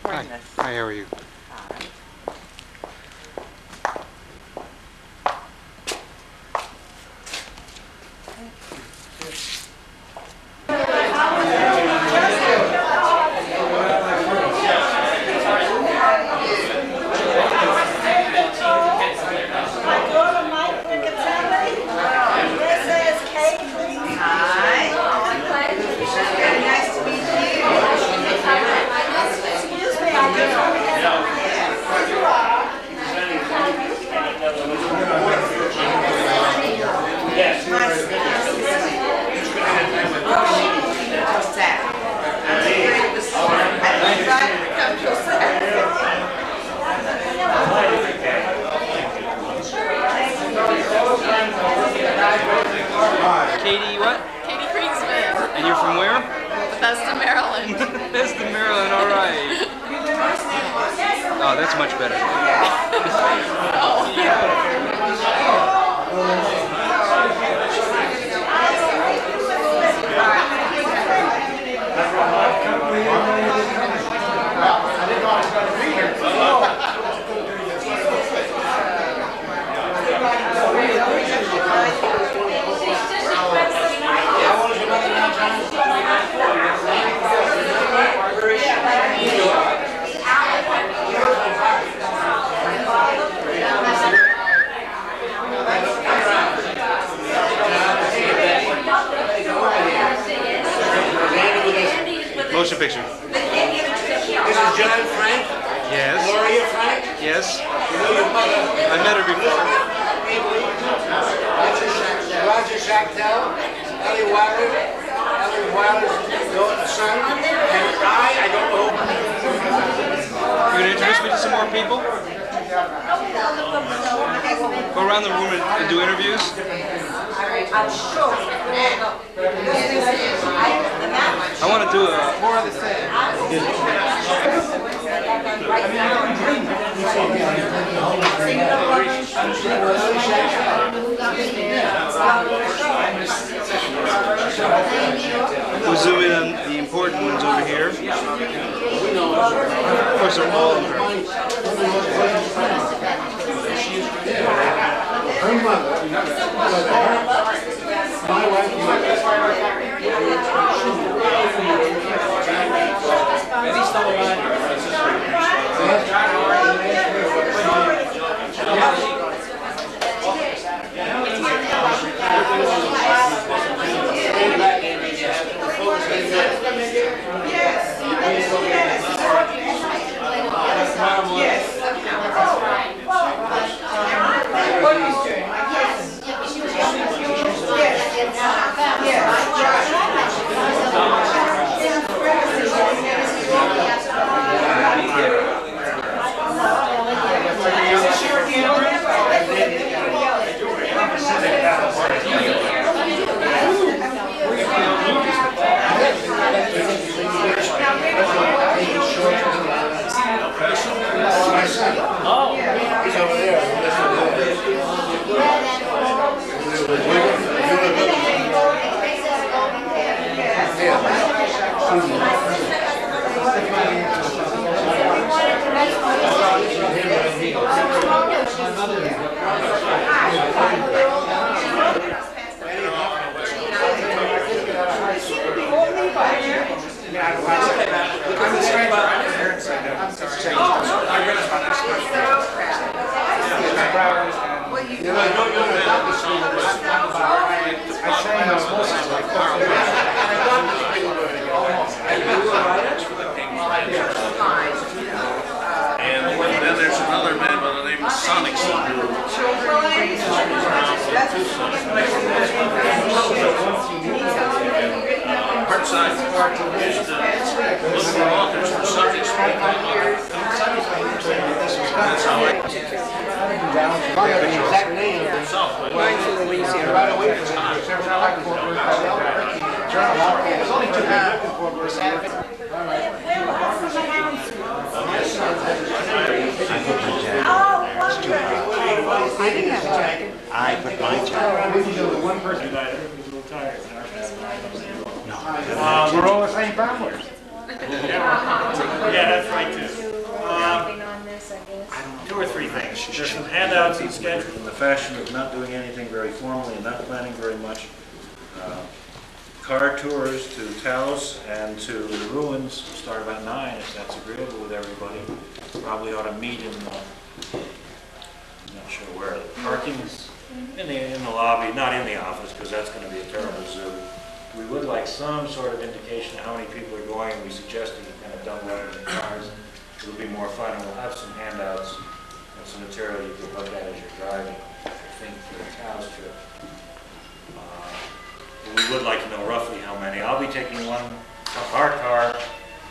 recording this. Hi, how are you? Katie what? Katie Kriegsman. And you're from where? Bethesda, Maryland. Bethesda, Maryland, alright. Oh, that's much better. Motion picture. This is John Frank. Yes. Gloria Frank. Yes. You know your mother. I met her before. Roger Schachtel. Ellie Wilder. Ellie Wilder's son. And I don't know. You're going to introduce me to some more people? Go around the room and do interviews? I want to do more of the same. We'll zoom in on the important ones over here. Of course, they're all of her. Her mother. My wife. And then there's another man by the name of Sonic. Hartside used to look for authors for subjects. That's how I The exact name of himself. Right away from there's only two people looking for I put my jacket. One person died. No. We're all the same families. Yeah, that's right too. Two or three things. There's some handouts and schedule in the fashion of not doing anything very formally and not planning very much. Car tours to Taos and to the ruins start about 9 if that's agreeable with everybody. Probably ought to meet in, I'm not sure where, the parking is in the lobby, not in the office because that's going to be a terrible zoo. We would like some sort of indication how many people are going. We suggested you kind of double up in the cars. It'll be more fun, and we'll have some handouts and some material you can look at as you're driving, I think, for the Taos trip. We would like to know roughly how many. I'll be taking one of our car,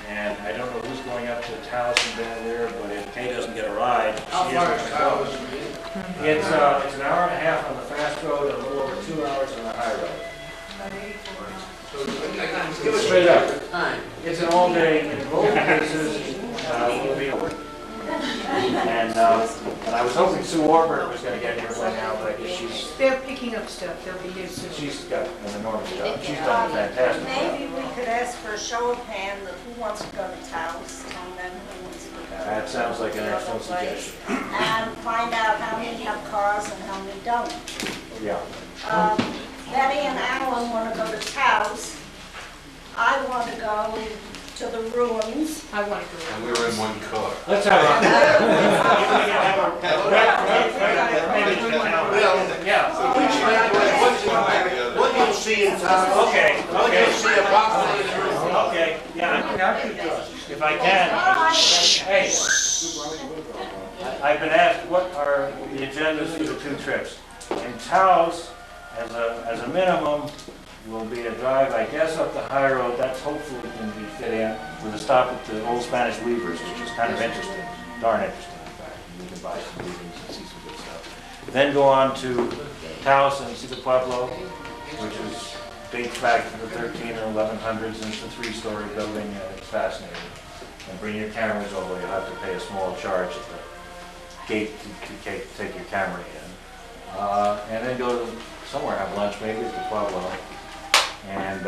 and I don't know who's going up to Taos and Bandelier, but if Kay doesn't get a ride, How she far is is going to go. Taos? It's an hour and a half on the fast road and a little over 2 hours on the high road. Give us Straight up. time. It's an all day, in both cases, we'll be over. And I was hoping Sue Warburg was going to get here by now, but I guess They're picking up stuff, they'll be here soon. she's got an enormous job. She's done a fantastic job. Maybe we could ask for a show of hands of who wants to go to Taos and then who wants to go. That sounds like an excellent suggestion. And find out how many have cars and how many don't. Yeah. Betty and Alan want to go to Taos. I want to go to the ruins. I want to go. And we were in one car. Let's have a. Yeah. What you'll see in Taos. Okay, What okay. you'll see approximately. Okay, yeah, if I can. Hey, I've been asked what are the agendas for the 2 trips. In Taos, as a minimum, will be a drive, I guess, up the high road. That's hopefully can be fit in with a stop at the Old Spanish Weavers, which is kind of interesting, darn interesting, in fact. You can buy some weavings and see some good stuff. Then go on to Taos and see the Pueblo, which is dates back to the 13 or 1100s, and it's a 3-story building, and it's fascinating. And bring your cameras, although you'll have to pay a small charge at the gate to take your camera in. And then go to somewhere, have lunch, maybe at the Pueblo. And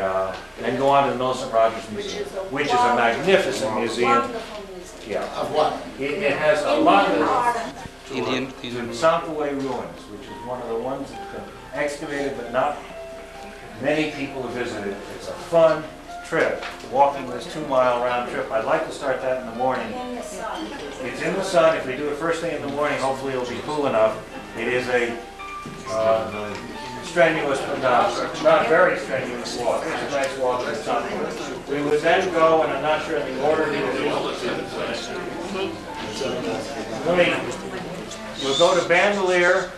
then go on to the Millicent Rogers Museum, which is a magnificent museum. Wonderful museum. Yeah. Of what? It has a lot Indian of art. Indian Sampaway ruins, which is one of the ones that's been excavated, but not many people have visited. It's a fun trip, walking this 2-mile round trip. I'd like to start that in the morning. In the sun. It's in the sun. If we do it first thing in the morning, hopefully it'll be cool enough. It is a strenuous, but not very strenuous walk. It's a nice walk in the sun. We would then go, and I'm not sure in the order we would do we'll go to Bandelier,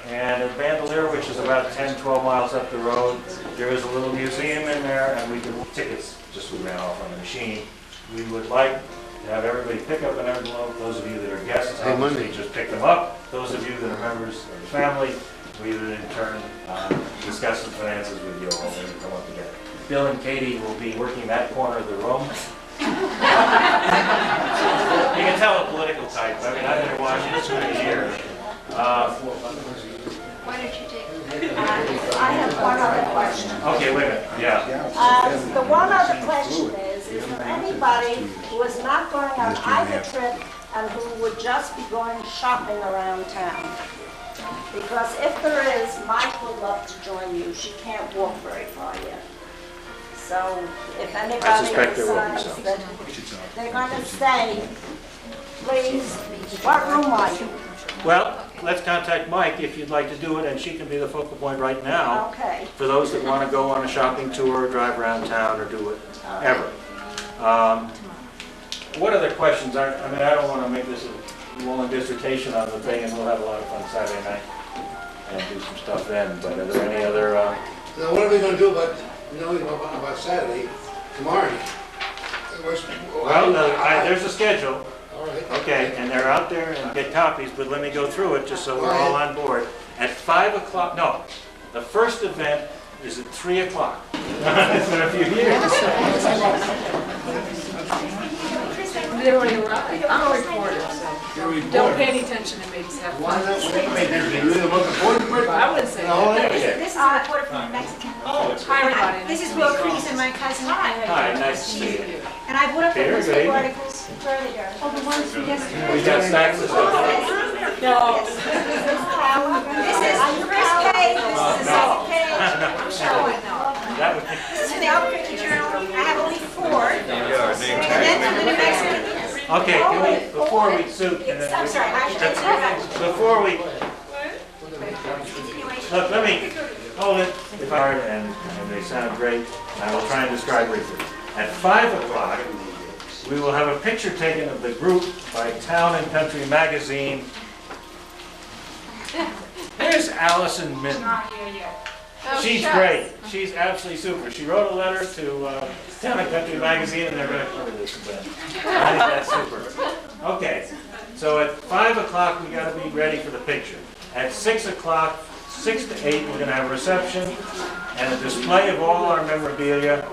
and at Bandelier, which is about 10, 12 miles up the road, there is a little museum in there, and we can tickets, just we ran off on the machine. We would like to have everybody pick up an envelope. Those of you that are guests, obviously just pick them up. Those of you that are members of the family, we would in turn discuss some finances with you all when you come up together. Bill and Katie will be working that corner of the room. You can tell a political type. I mean, I've been in Washington for many years. Why don't you take? I have one other question. Okay, wait a minute. Yeah. The one other question is there anybody who is not going on either trip and who would just be going shopping around town? Because if there is, Mike would love to join you. She can't walk very far yet. So if anybody suspect there will be decides some. that they're going to stay, please, what room are you? Well, let's contact Mike if you'd like to do it, and she can be the focal point right now Okay. for those that want to go on a shopping tour, or drive around town, or do whatever. What other questions? I mean, I don't want to make this a long dissertation on the thing, and we'll have a lot of fun Saturday night and do some stuff then. But are there any other? Now, what are we going to do about Saturday, tomorrow? Well, there's a schedule. All right. Okay, and they're out there and get copies, but let me go through it just so we're all on board. At 5 o'clock, no, the first event is at 3 o'clock. It's been a few years. They already arrived. I'm a reporter, so don't pay any attention to me. Just have Why fun. not? You really looking forward to it? I wouldn't say No, that. okay. This is a reporter from Mexico. Oh, it's Hi, everybody. This is Will Crease and my cousin. Hi, nice to see you. And And I put up the Peter, good newspaper evening. articles. Where are they going? Oh, the ones from yesterday. We got stacks of stuff. No. This is the first page, this is the second page. That would be. This is for the Albuquerque Journal. I have only 4. And then for the New Mexican. Okay, can we, before we suit, and then I'm sorry, I should before we, look, let me hold it, if I heard, and they sound great, I will try and describe briefly. At 5 o'clock, we will have a picture taken of the group by Town and Country Magazine. Here's Allison Minton. She's great. She's absolutely super. She wrote a letter to Town and Country Magazine, and they're going to cover this event. I think that's super. Okay, so at 5 o'clock, we got to be ready for the picture. At 6 o'clock, 6 to 8, we're going to have a reception and a display of all our memorabilia.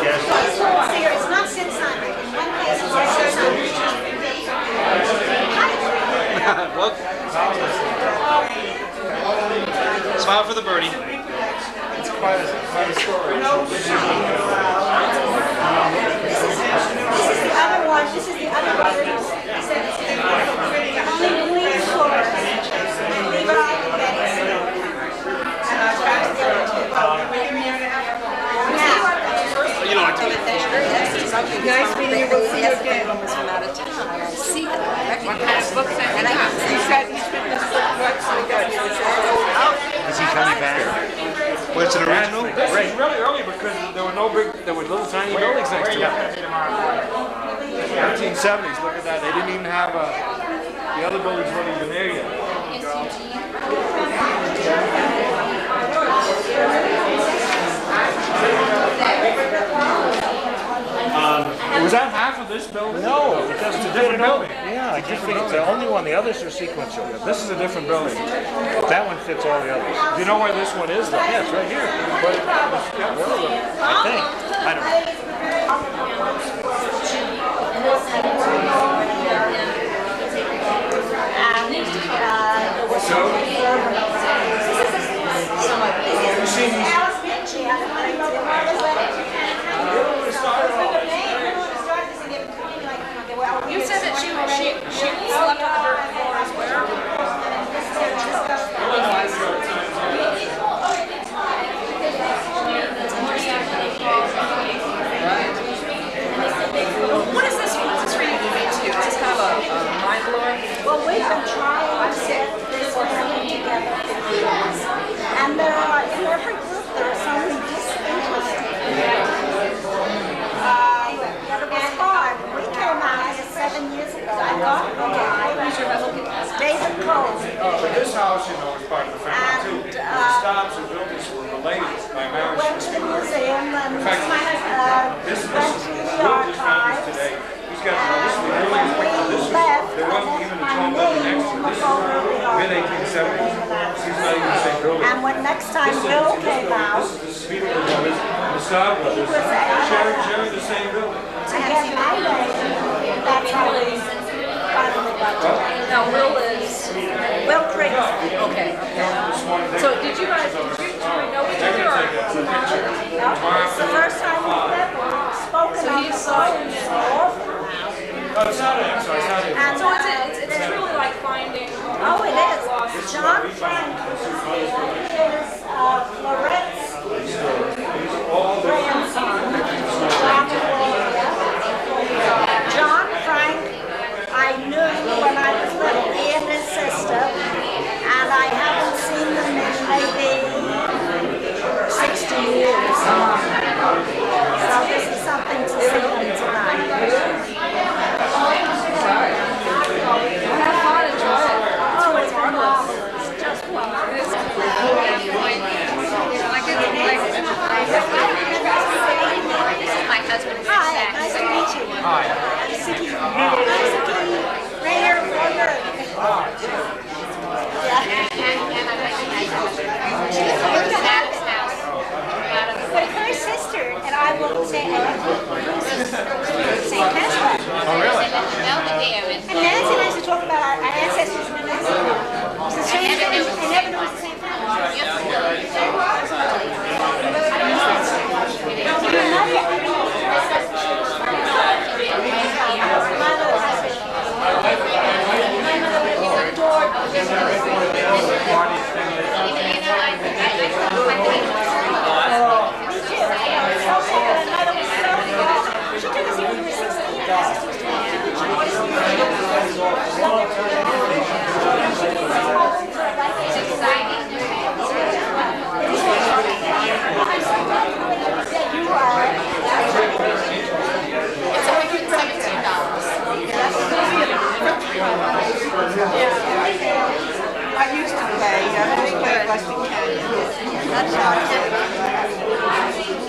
It's not Sid Simon. In one place, it's Sid Simon. Well, smile for the birdie. It's quite a story. This is the other one. This is the other one. Only Louise Fuller and Levi and Betty. And our tracks the other two. You know, I Nice meeting you. We'll see you again. See them, recognize books and He's got these fitness books. Is he coming back? Well, it's an original? This is really early because there were little tiny buildings next to it. 1970s, look at that. They didn't even have the other buildings weren't even there yet. Was that half of this building? No, that's a different building. building. Yeah, I just think it's the only one. The others are sequential. This is a different building. That one fits all the others. Do you know where this one is though? Yeah, it's right here. I think. I don't know. You said that she slept on the dirt floors where? What is this? What's this reading me to? Is this kind of a mind blower? Well, we've been trying to get this family together for years. And there are, in every group, there are some disinterested. But it was hard. We came out 7 years ago. I got a guy, David Cole. But this house, you know, is part of the family too. The Stobbs who built this were related by marriage Went to to the Spinkleberg. museum and In fact, went this to the built his families archives. today. He's got this was really When we this was left, there wasn't even a my 12 building name next to was this. over the Mid archives. 1870s. He's not even the same building. And when next time Bill came out, This is the Spiegelberg brothers and the Staub brothers sharing the same building. to get my name, that's how we finally got together. No, Will is. Will Prince. Okay. So did you guys know each other or? It's the first time we've ever spoken on the phone. Oh, it's not him. Sorry, it's not him. And So it's really like finding. oh, it is. John Frank is Florette's grandson. John Frank, I knew when I was little, he and his sister, and I haven't seen them in maybe 60 years. So this is something to see them tonight. Have fun, enjoy it. Oh, it's been marvelous. Just marvelous. This is my husband. Hi, nice to meet you. Hi. I'm Siki. I'm Siki. Mayor Florida. But her sister and I will say St. Petersburg. Oh, really? And Nancy and I said,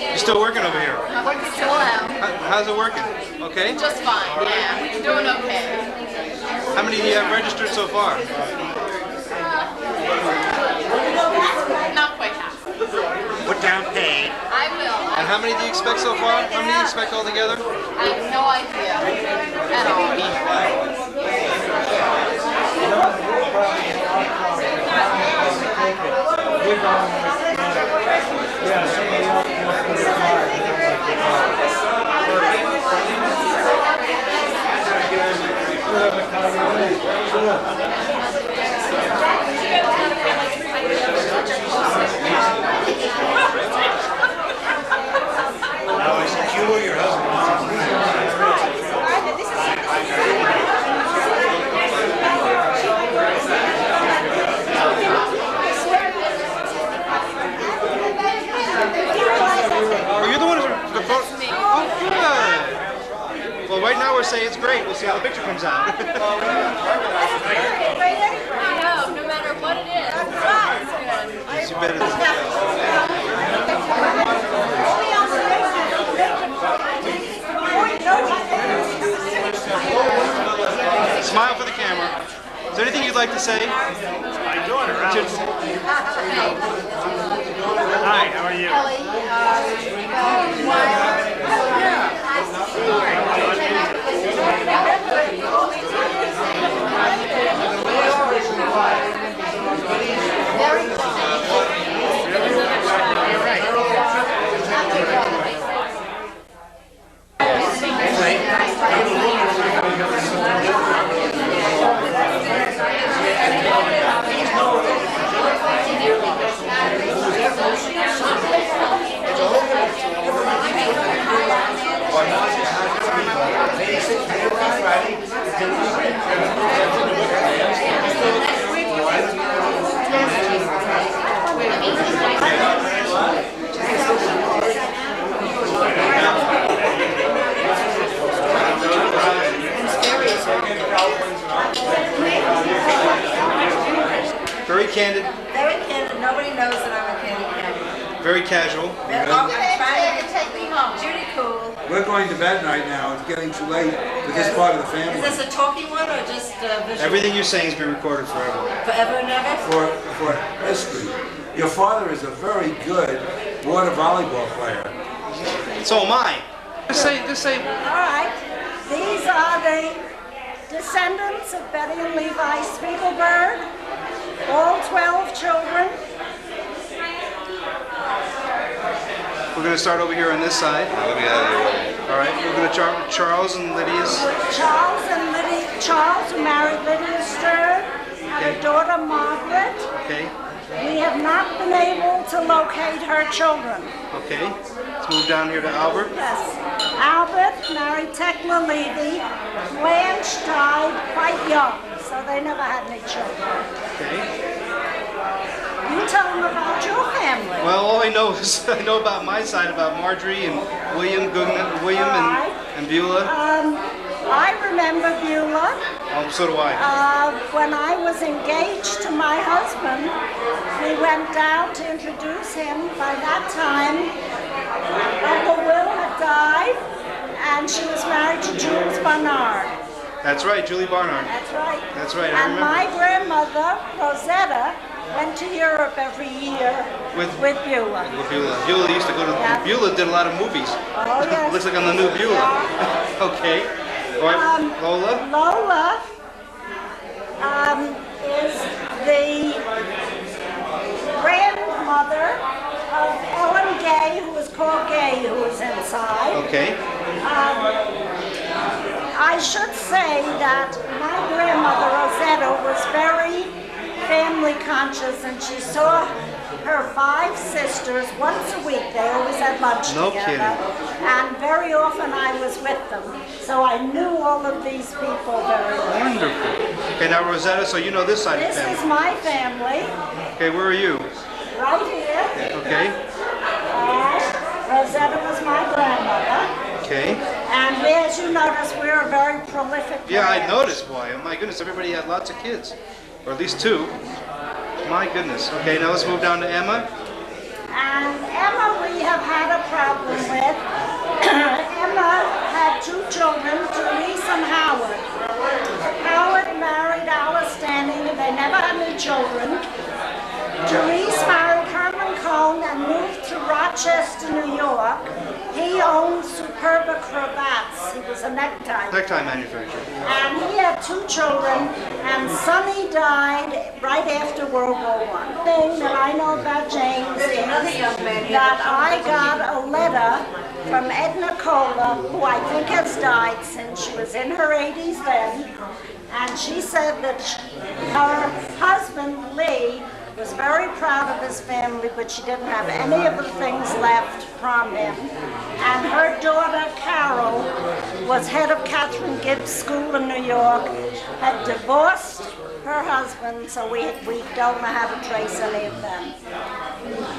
You still working over here? Still am. How's it working? Okay. Just fine, yeah. Doing okay. How many do you have registered so far? Not quite half. Put down paid. I will. And how many do you expect so far? How many do you expect altogether? I have no idea at all. Now, is it you or your husband? Oh, you're the one who's the photo. Oh, good. Well, right now we're saying it's great. We'll see how the picture comes out. I know, no matter what it is. It's good. You better than Smile for the camera. Is there anything you'd like to say? My daughter, Alice. Hi, how are you? Very candid, Very candid, nobody knows that I'm a candy cat. very casual. I'm trying to take me home. Judy Cool. We're going to bed right now. It's getting too late for this part of the family. Is this a talking one or just visual? Everything you're saying has been recorded forever. Forever and ever? For history. Your father is a very good water volleyball player. So am I. Just say. All right. These are the descendants of Betty and Levi Spiegelberg. All 12 children. We're going to start over here on this side. Let me out of here. All right. We're going to Charles and Lydia's. Charles and Lydia. Charles, who married Lydia Stern, and her daughter Margaret. Okay. We have not been able to locate her children. Okay. Let's move down here to Albert. Yes. Albert married Tekla Levy. Blanche died quite young, so they never had any children. Okay. You tell them about your family. Well, all I know is I know about my side, about Marjorie and William and Beulah. I remember Beulah. So do I. When I was engaged to my husband, we went down to introduce him. By that time, Uncle Will had died, and she was married to Jules Barnard. That's right, Julie Barnard. That's right. That's right, I And remember. my grandmother, Rosetta, went to Europe every year with Beulah. With Beulah. Beulah used to go to. Yeah. Beulah did a lot of movies. Oh, yes. Looks like on the new Beulah. Okay. All right. Lola. Lola is the grandmother of Ellen Gay, who was called Gay, who was inside. Okay. I should say that my grandmother, Rosetta, was very family conscious, and she saw her 5 sisters once a week. They always had lunch No together. kidding. And very often I was with them. So I knew all of these people very well. Wonderful. Okay, now Rosetta, so you know this side of This the family. is my family, Okay, where are you? right here. Okay. Rosetta was my grandmother. Okay. And as you notice, we're a very prolific Yeah, I family. noticed. Boy, oh my goodness, everybody had lots of kids, or at least 2. My goodness. Okay, now let's move down to Emma. problem with. Emma had 2 children, Therese and Howard. Howard married Alice Standing, and they never had any children. Therese married Herman Cohn and moved to Rochester, New York. He owned Superba Cravats. He was a necktie manufacturer. and he had 2 children, and Sonny died right after World War I. The thing that I know about James is that I got a letter from Edna Cola, who I think has died since she was in her 80s then, and she said that her husband, Lee, was very proud of his family, but she didn't have any of the things left from him. And her daughter, Carol, was head of Catherine Gibbs School in New York, had divorced her husband, so we don't know how to trace any of them.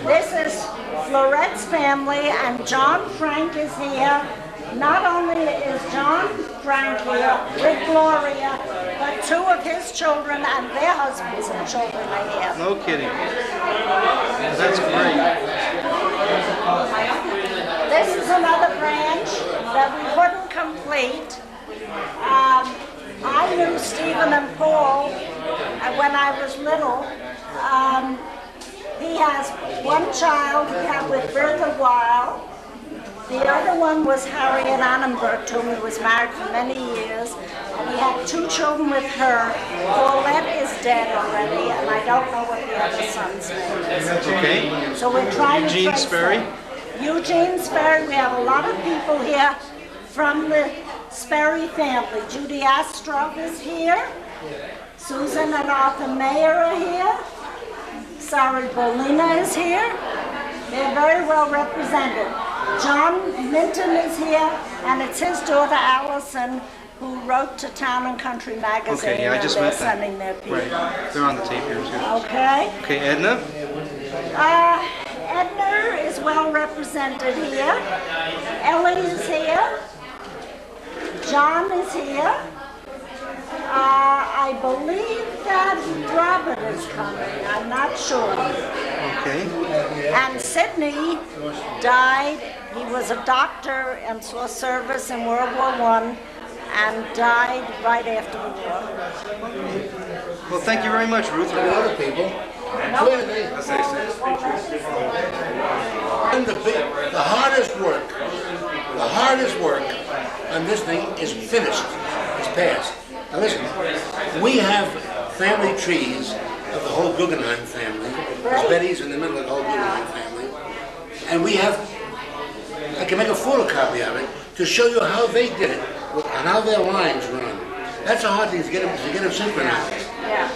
This is Florette's family, and John Frank is here. Not only is John Frank here with Gloria, but 2 of his children and their husbands and children are here. No kidding. That's great. This is another branch that we couldn't complete. I knew Stephen and Paul when I was little. He has 1 child he had with Bertha Weil. The other one was Harriet Annenberg, to whom he was married for many years, and he had 2 children with her. Paulette is dead already, and I don't know what the other son's name is. Okay. So we're trying to Eugene trace Sperry? them. Eugene Sperry. We have a lot of people here from the Sperry family. Judy Astroff is here. Susan and Arthur Mayer are here. Sari Bolina is here. They're very well represented. John Minton is here, and it's his daughter Allison who wrote to Town and Country magazine. Okay, yeah, I just and met they're them. sending their people. Right. They're on the tape here too. Okay. Okay, Edna? Edna is well represented here. Ellie is here. John is here. I believe that Robert is coming. I'm not sure. Okay. And Sidney died. He was a doctor and saw service in World War I and died right after the war. Well, thank you very much, Ruth. Other people. Clearly, and the hardest work on this thing is finished. It's passed. Now listen, we have family trees of the whole Guggenheim family. There's Betty's in the middle of the whole Guggenheim family. And we have, I can make a photocopy of it to show you how they did it and how their lines run. That's a hard thing to get them synchronized. Yeah.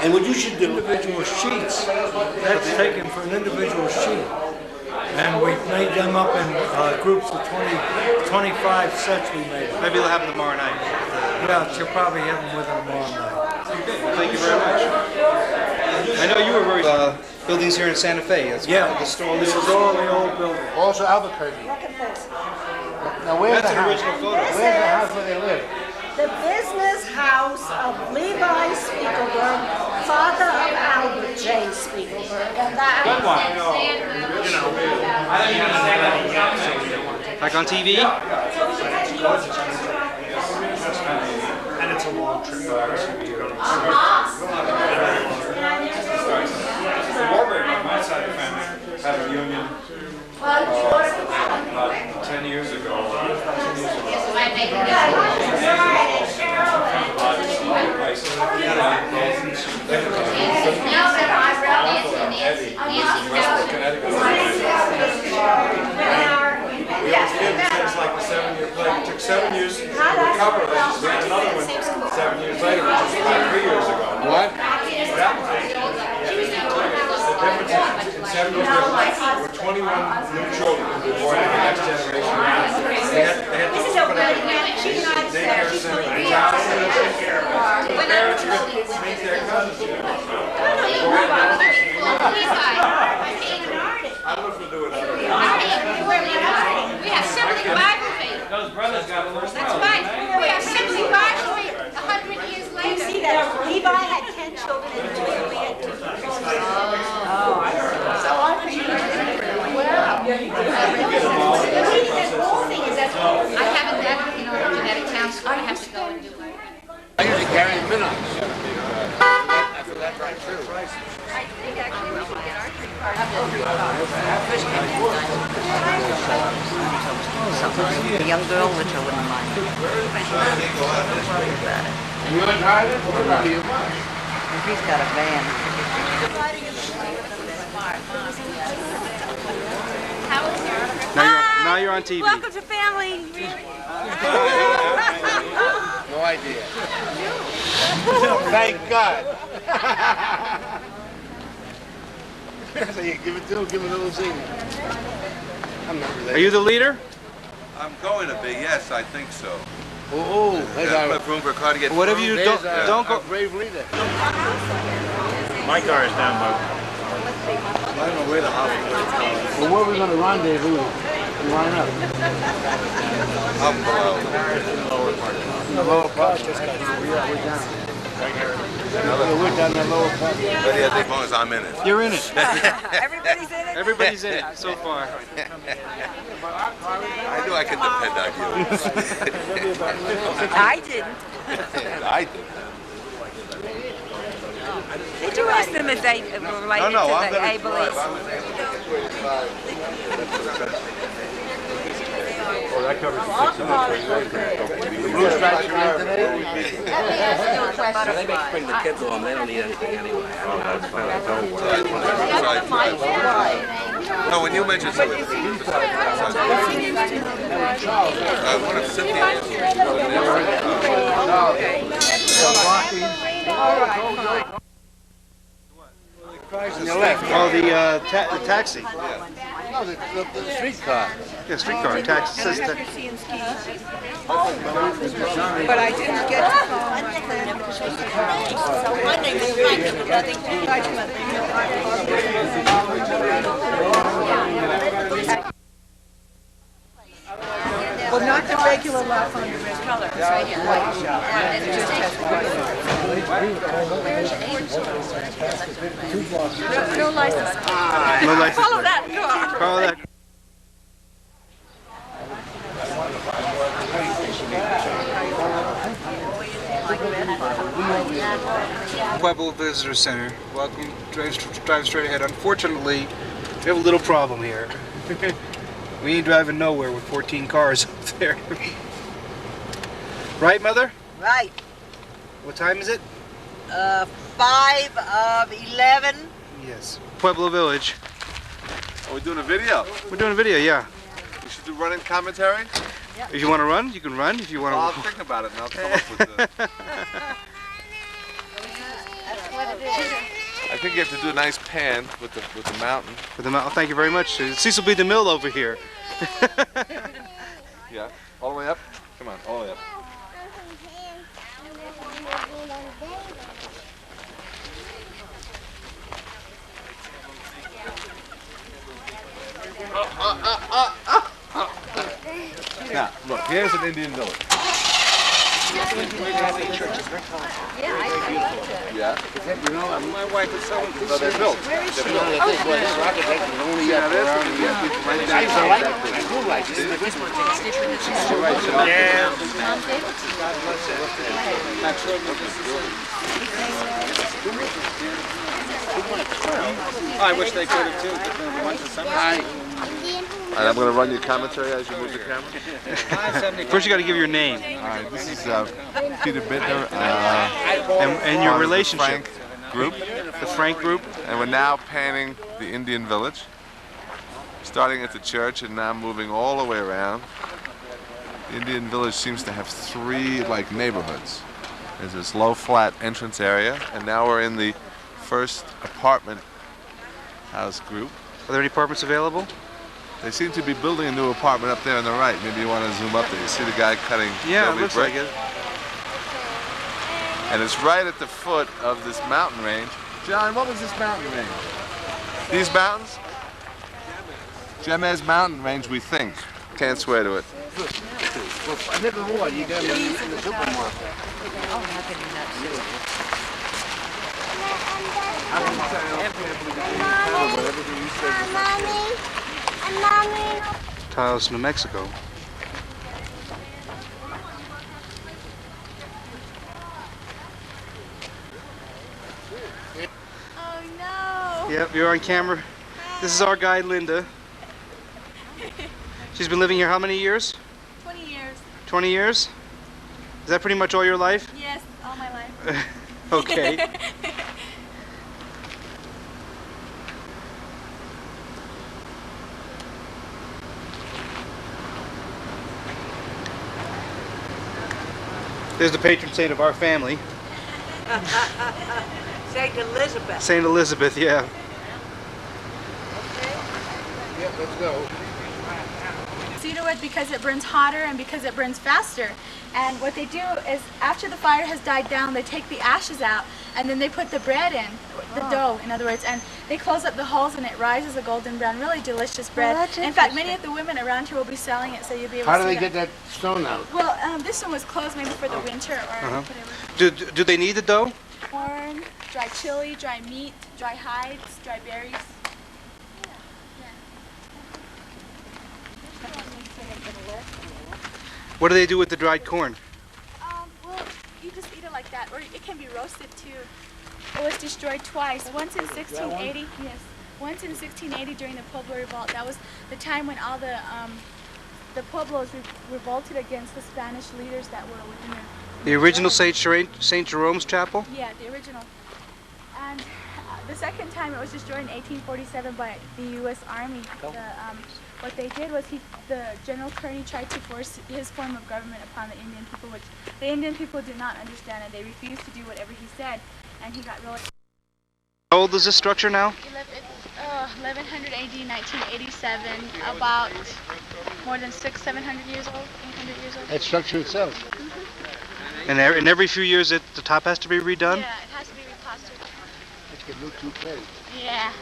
And what you should do, individual sheets. That's taken for an individual sheet. And we've made them up in groups of 25 sets we made. Maybe they'll have them tomorrow night. Yeah, she'll probably have them with her tomorrow night. Thank you very much. I know you were very buildings here in Santa Fe. That's This is all the old building. also Albuquerque. Look at this. Now where's That's the an house? original photo. This Where's the is house where they live? the business house of Levi Spiegelberg, father of Albert J. Spiegelberg. And that Back on TV? And it's a long trip. The Warburg on my side of the family had a reunion about 10 years ago. We always did things like the 7-year play. It took 7 years to recover it. We had another one 7 years later, which was about 3 years ago. What? The difference in 7 years there were 21 new children who were born in the next generation. They had to put out daycare center, a child center. The parents could meet their cousins. I don't know if we'll do it. We have 75 feet. Those brothers got a little. That's fine. We have 75 feet 100 years later. see that Levi had 10 children and we had 2 children. So I A young girl, which I wouldn't mind. You want to drive it? What about you? He's got a van. Now you're on TV. Welcome to family. No idea. Thank God. So you give it to him, give him a little zing. I'm not related. Are you the leader? I'm going to be, yes, I think so. Oh, there's Got our, enough room for a car to get Whatever through. you there's don't our go. brave leader. My car is down by. I don't know where the hospital is. Well, where are we going to rendezvous? You line up. I'm below. In the lower part. We're down. We're down in the lower part. But yeah, as long as I'm in it. You're in it. Everybody's in it? Everybody's in it so far. I knew I could depend on you. I didn't. I did. Did you ask them if they were related No, to I'm the going to drive. Oh, that covers The blue stripes are on today? They make Bring the kids along, they don't need anything anyway. Oh, that's fine. Don't worry. No, when you mentioned something, one of On your left. Oh, the taxi. No, the streetcar. Yeah, streetcar taxi. Says But I didn't get to call my friend. My name is well, not the regular left on the red color. It's right here. And it just has no license. no license Follow plate. that car. Follow that. Pueblo Visitor Center. Welcome. Drive straight ahead. Unfortunately, we have a little problem here. We ain't driving nowhere with 14 cars up there. Right, Mother? Right. What time is it? 5 of 11. Yes. Pueblo Village. Are we doing a video? We're doing a video, yeah. We should do running commentary? If you want to run, you can run. If you want to... I'll think about it and I'll come up with the... I think you have to do a nice pan with the mountain. For the mountain. Thank you very much. Cecil B. DeMille over here. Yeah. All the way up? Come on, all the way up. Now, look, here's an Indian village. Yeah. You know, My wife is selling this. So they're built. Where is she? I do like it. I wish they could have too. But then once the summer. And I'm going to run your commentary as you move the camera. First, you got to give your name All right, this is Peter Bittner. and your part of the relationship. Frank group. The Frank group. And we're now panning the Indian village, starting at the church and now moving all the way around. The Indian village seems to have three like neighborhoods. There's this low flat entrance area, and now we're in the first apartment house group. Are there any apartments available? They seem to be building a new apartment up there on the right. Maybe you want to zoom up there. You see the guy cutting Yeah, it Adobe looks brick? like it. And it's right at the foot of this mountain range. John, what was this mountain range? These mountains? Jemez Mountain Range, we think. Can't swear to it. I never would. You got me in the supermarket. Oh, how could you not see it? Taos, New Mexico. Oh no. Yep, you're on camera. This is our guide, Linda. She's been living here how many years? 20 years. 20 years? Is that pretty much all your life? Yes, all my life. Okay. There's the patron saint of our family. Saint Elizabeth. Saint Elizabeth, yeah. Yep, let's go. Cedarwood because it burns hotter and because it burns faster. And what they do is after the fire has died down, they take the ashes out and then they put the bread in, the dough in other words, and they close up the holes and it rises a golden brown, really delicious bread. In fact, many of the women around here will be selling it, so you'll be able How to do see they get that stone out? Well, this one was closed maybe for the winter or whatever. Do they need the dough? Corn, dry chili, dry meat, dry hides, dry berries. What do they do with the dried corn? Well, you just eat it like that, or it can be roasted too. It was destroyed twice. Once in 1680, yes. Once in 1680 during the Pueblo Revolt. That was the time when all the Pueblos revolted against the Spanish leaders that were within their... The original St. Jerome's Chapel? Yeah, the original. And the second time it was destroyed in 1847 by the U.S. Army. What they did was the General Kearney tried to force his form of government upon the Indian people, which the Indian people did not understand, and they refused to do whatever he said, and he got really... How old is this structure now? 1100 AD, 1987, about more than 600-700 years old, 800 years old. That structure itself? And in every few years the top has to be redone? Yeah, it has to be replastered. It could look too pretty. Yeah.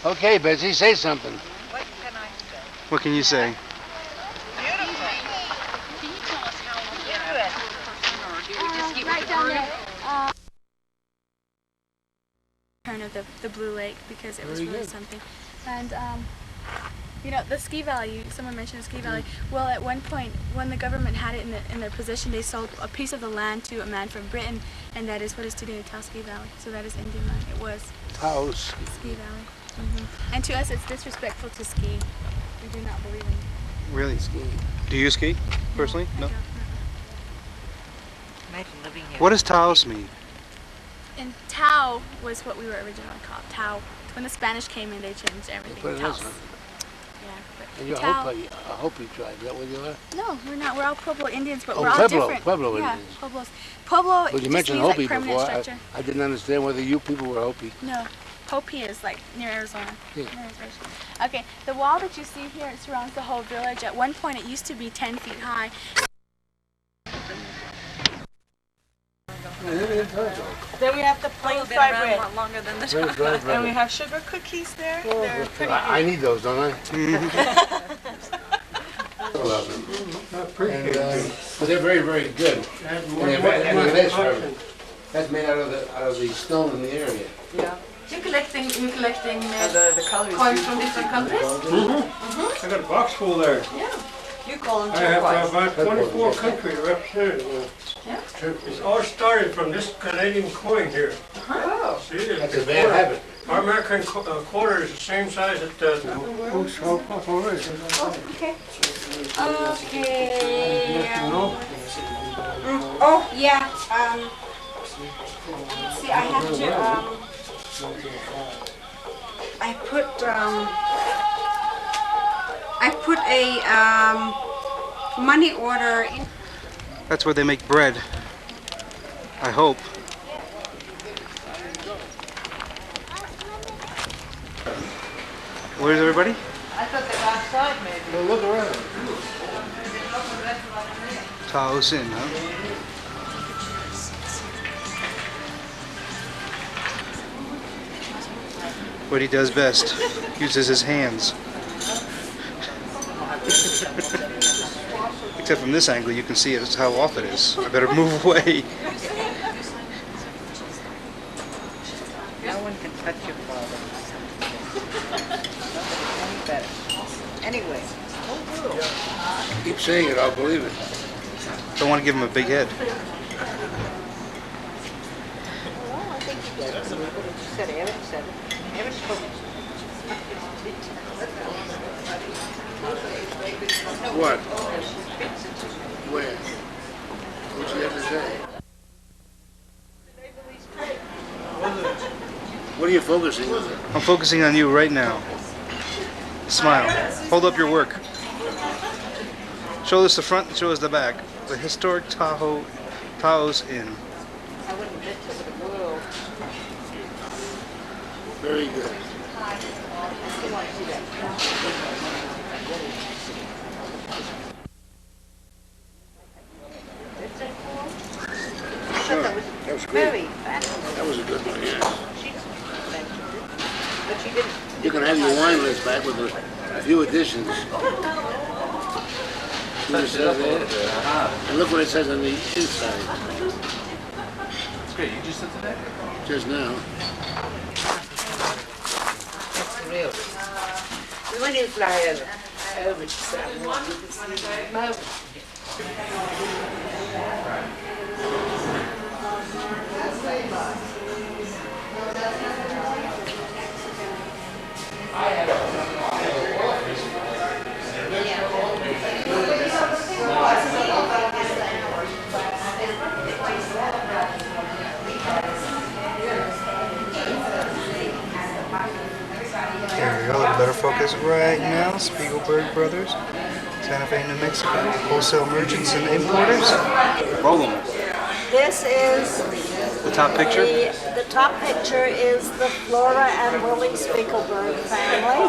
Okay, Betsy, say something. What can I say? What can you say? Beautiful. Can you tell us how long you do it? Or do we just keep right it down burning? there. Turn of the Blue Lake because it was really something. And you know, the ski valley, someone mentioned the ski valley. Well, at one point, when the government had it in their possession, they sold a piece of the land to a man from Britain, and that is what is today the Taos Ski Valley. So that is Indian land. It was Taos Ski Valley. And to us, it's disrespectful to ski. We do not believe in Really? skiing. Do you ski, personally? No? Imagine living here. What does Taos mean? And Tao was what we were originally called. Tao. When the Spanish came in, they changed everything. Put it Taos. this way. Yeah. And you're a Tao. Hopi tribe, is that what you are? No, we're not. We're all Pueblo Indians, but Oh, we're all Pueblo, different. Pueblo yeah, Indians. Pueblos. Pueblo Well, you just mentioned means Hopi like permanent before. structure. I didn't understand whether you people were Hopi. No, Hopi is like near Arizona. Yeah. Near Arizona. Okay, the wall that you see here, it surrounds the whole village. At one point, it used to be 10 feet high. Then we have the plain fried bread. A lot longer than the Plain fried bread. And we have sugar cookies there. They're pretty I need those, don't I? But they're very, very good. And look at this, Reverend. That's made out of the stone in the area. Yeah. You're collecting The colors. coins from different countries? I got a box full there. Yeah. You call them I have turquoise. about 24 countries represented. Yeah. It's all started from this Canadian coin here. Oh. See, it's That's a bad habit. Our American quarter is the same size as the... Okay. Okay. Oh, yeah. See, I have to, I put a money order in. That's where they make bread. I hope. Where's everybody? I thought they were outside maybe. Well, look around. Taos in, huh? What he does best. Uses his hands. Except from this angle, you can see it, how off it is. I better move away. No one can touch your father. Any better. Anyway. Keep saying it, I'll believe it. Don't want to give him a big head. Well, I think you did. What did you say? Evan said it. Evan spoke. What? Where? What's she have to say? What are you focusing on? I'm focusing on you right now. Smile. Hold up your work. Show us the front and show us the back. The historic Taos Inn. Very good. Sure. That was great. That was a good one, yes. You can have your wine list back with a few additions. See what it says there? And look what it says on the inside. That's great. You just said that? Just now. Real. When you fly over to someone, you can see the mountain. There we go, a little better focus right now. Spiegelberg Brothers, Santa Fe, New Mexico, wholesale merchants and importers. Roll them. This is The top picture? The top picture is the Flora and Willie Spiegelberg family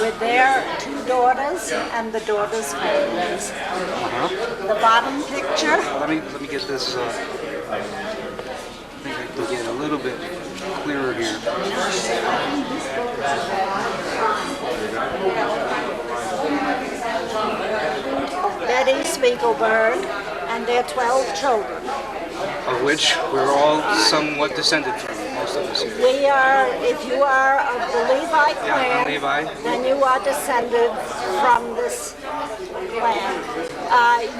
with their two daughters and the daughters' families. The bottom picture. Let me get this. I think I can get a little bit clearer here. Betty Spiegelberg and their 12 children. Of which we're all somewhat descended from, most of us here. We are, if you are of the Levi clan, Yeah, I'm Levi. then you are descended from this clan.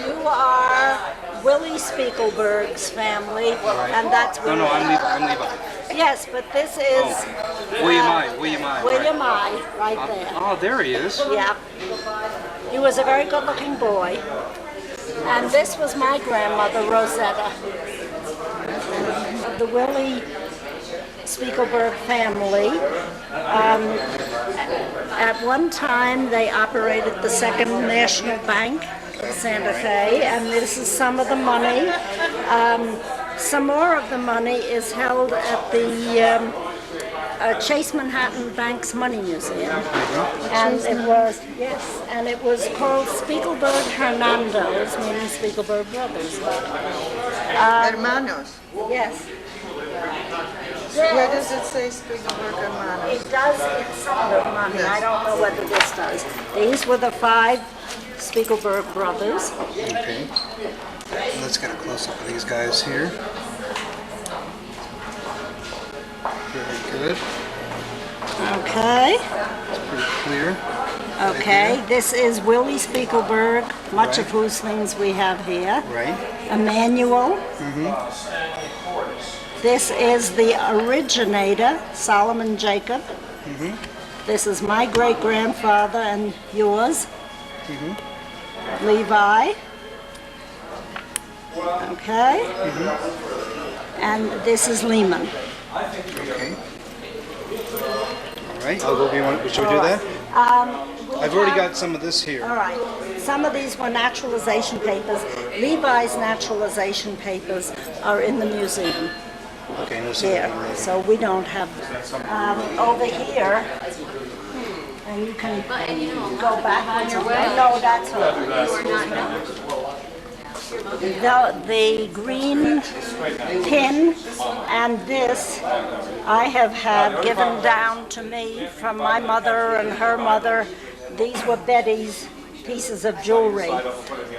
You are Willie Spiegelberg's family, and that's No, I'm Levi. Yes, but this is William I. William I, right there. Oh, there he is. Yeah. He was a very good-looking boy. And this was my grandmother, Rosetta. The Willie Spiegelberg family. At one time, they operated the Second National Bank in Santa Fe, and this is some of the money. Some more of the money is held at the Chase Manhattan Bank's Money Museum. And it was called Spiegelberg Hernando's, meaning Spiegelberg Brothers. Hermanos. Yes. Where does it say Spiegelberg Hermanos? It does in some of the money. I don't know whether this does. These were the 5 Spiegelberg brothers. Okay. Let's get a close-up of these guys here. Very good. Okay. It's pretty clear. Okay, this is Willie Spiegelberg, much of whose things we have here. Right. Emmanuel. This is the originator, Solomon Jacob. This is my great-grandfather and yours, Levi. Okay. And this is Lehman. Okay. All right. Should we do that? I've already got some of this here. All right. Some of these were naturalization papers. Levi's naturalization papers are in the museum. Okay, no Here. So we don't have them. Over here, and you can go backwards. No, that's the green pin and this I have had given down to me from my mother and her mother. These were Betty's pieces of jewelry.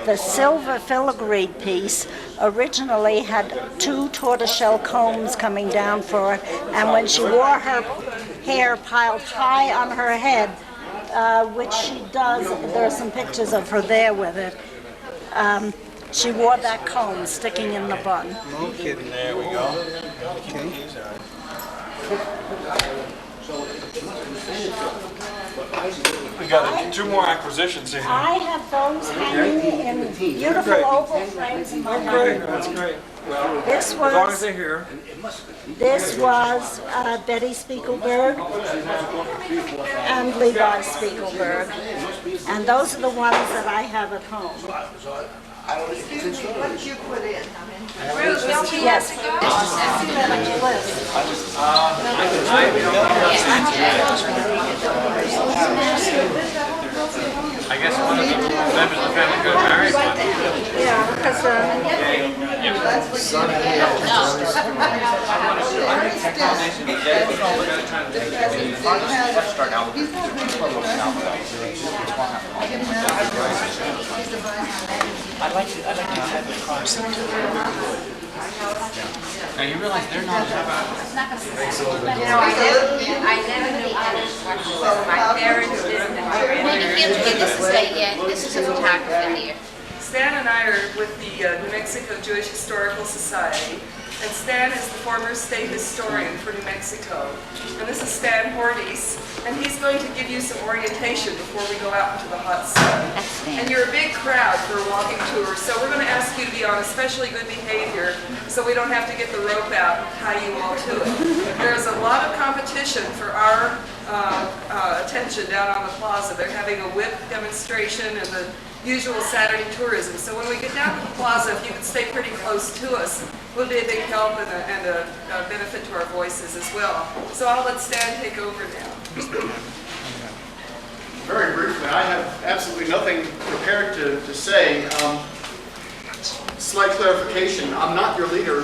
The silver filigree piece originally had 2 tortoiseshell combs coming down for it, and when she wore her hair piled high on her head, which she does, there are some pictures of her there with it, she wore that comb sticking in the bun. No kidding. There we go. Okay. We got 2 more acquisitions in here. I have those hanging in beautiful oval frames in my library. That's great. This As long as was, they're here. this was Betty Spiegelberg and Levi Spiegelberg. And those are the ones that I have at home. What did you put in? Ruth, don't we have to go? I guess one of the members of the family got married. Yeah, because I'd like to have a concept. Now you realize they're not I never knew my parents didn't. Maybe you have to give this a state yet. This is a photographer here. Stan and I are with the New Mexico Jewish Historical Society, and Stan is the former state historian for New Mexico. And this is Stan Hordes, and he's going to give you some orientation before we go out into the hot sun. And you're a big crowd for a walking tour, so we're going to ask you to be on especially good behavior so we don't have to get the rope out and tie you all to it. There's a lot of competition for our attention down on the plaza. They're having a whip demonstration and the usual Saturday tourism. So when we get down to the plaza, if you could stay pretty close to us, will be a big help and a benefit to our voices as well. So I'll let Stan take over now. Very briefly, I have absolutely nothing prepared to say. Slight clarification, I'm not your leader.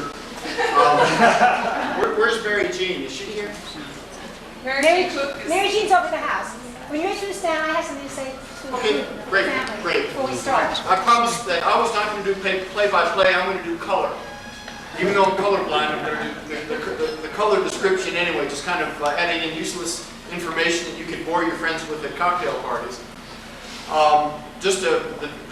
Where's Mary Jean? Is she here? Mary Jean's over the house. When you're through Stan, I have something to say to Okay, great. before we start. I promised that I was not going to do play-by-play, I'm going to do color. Even though I'm colorblind, I'm going to do the color description anyway, just kind of adding in useless information that you can bore your friends with at cocktail parties. Just the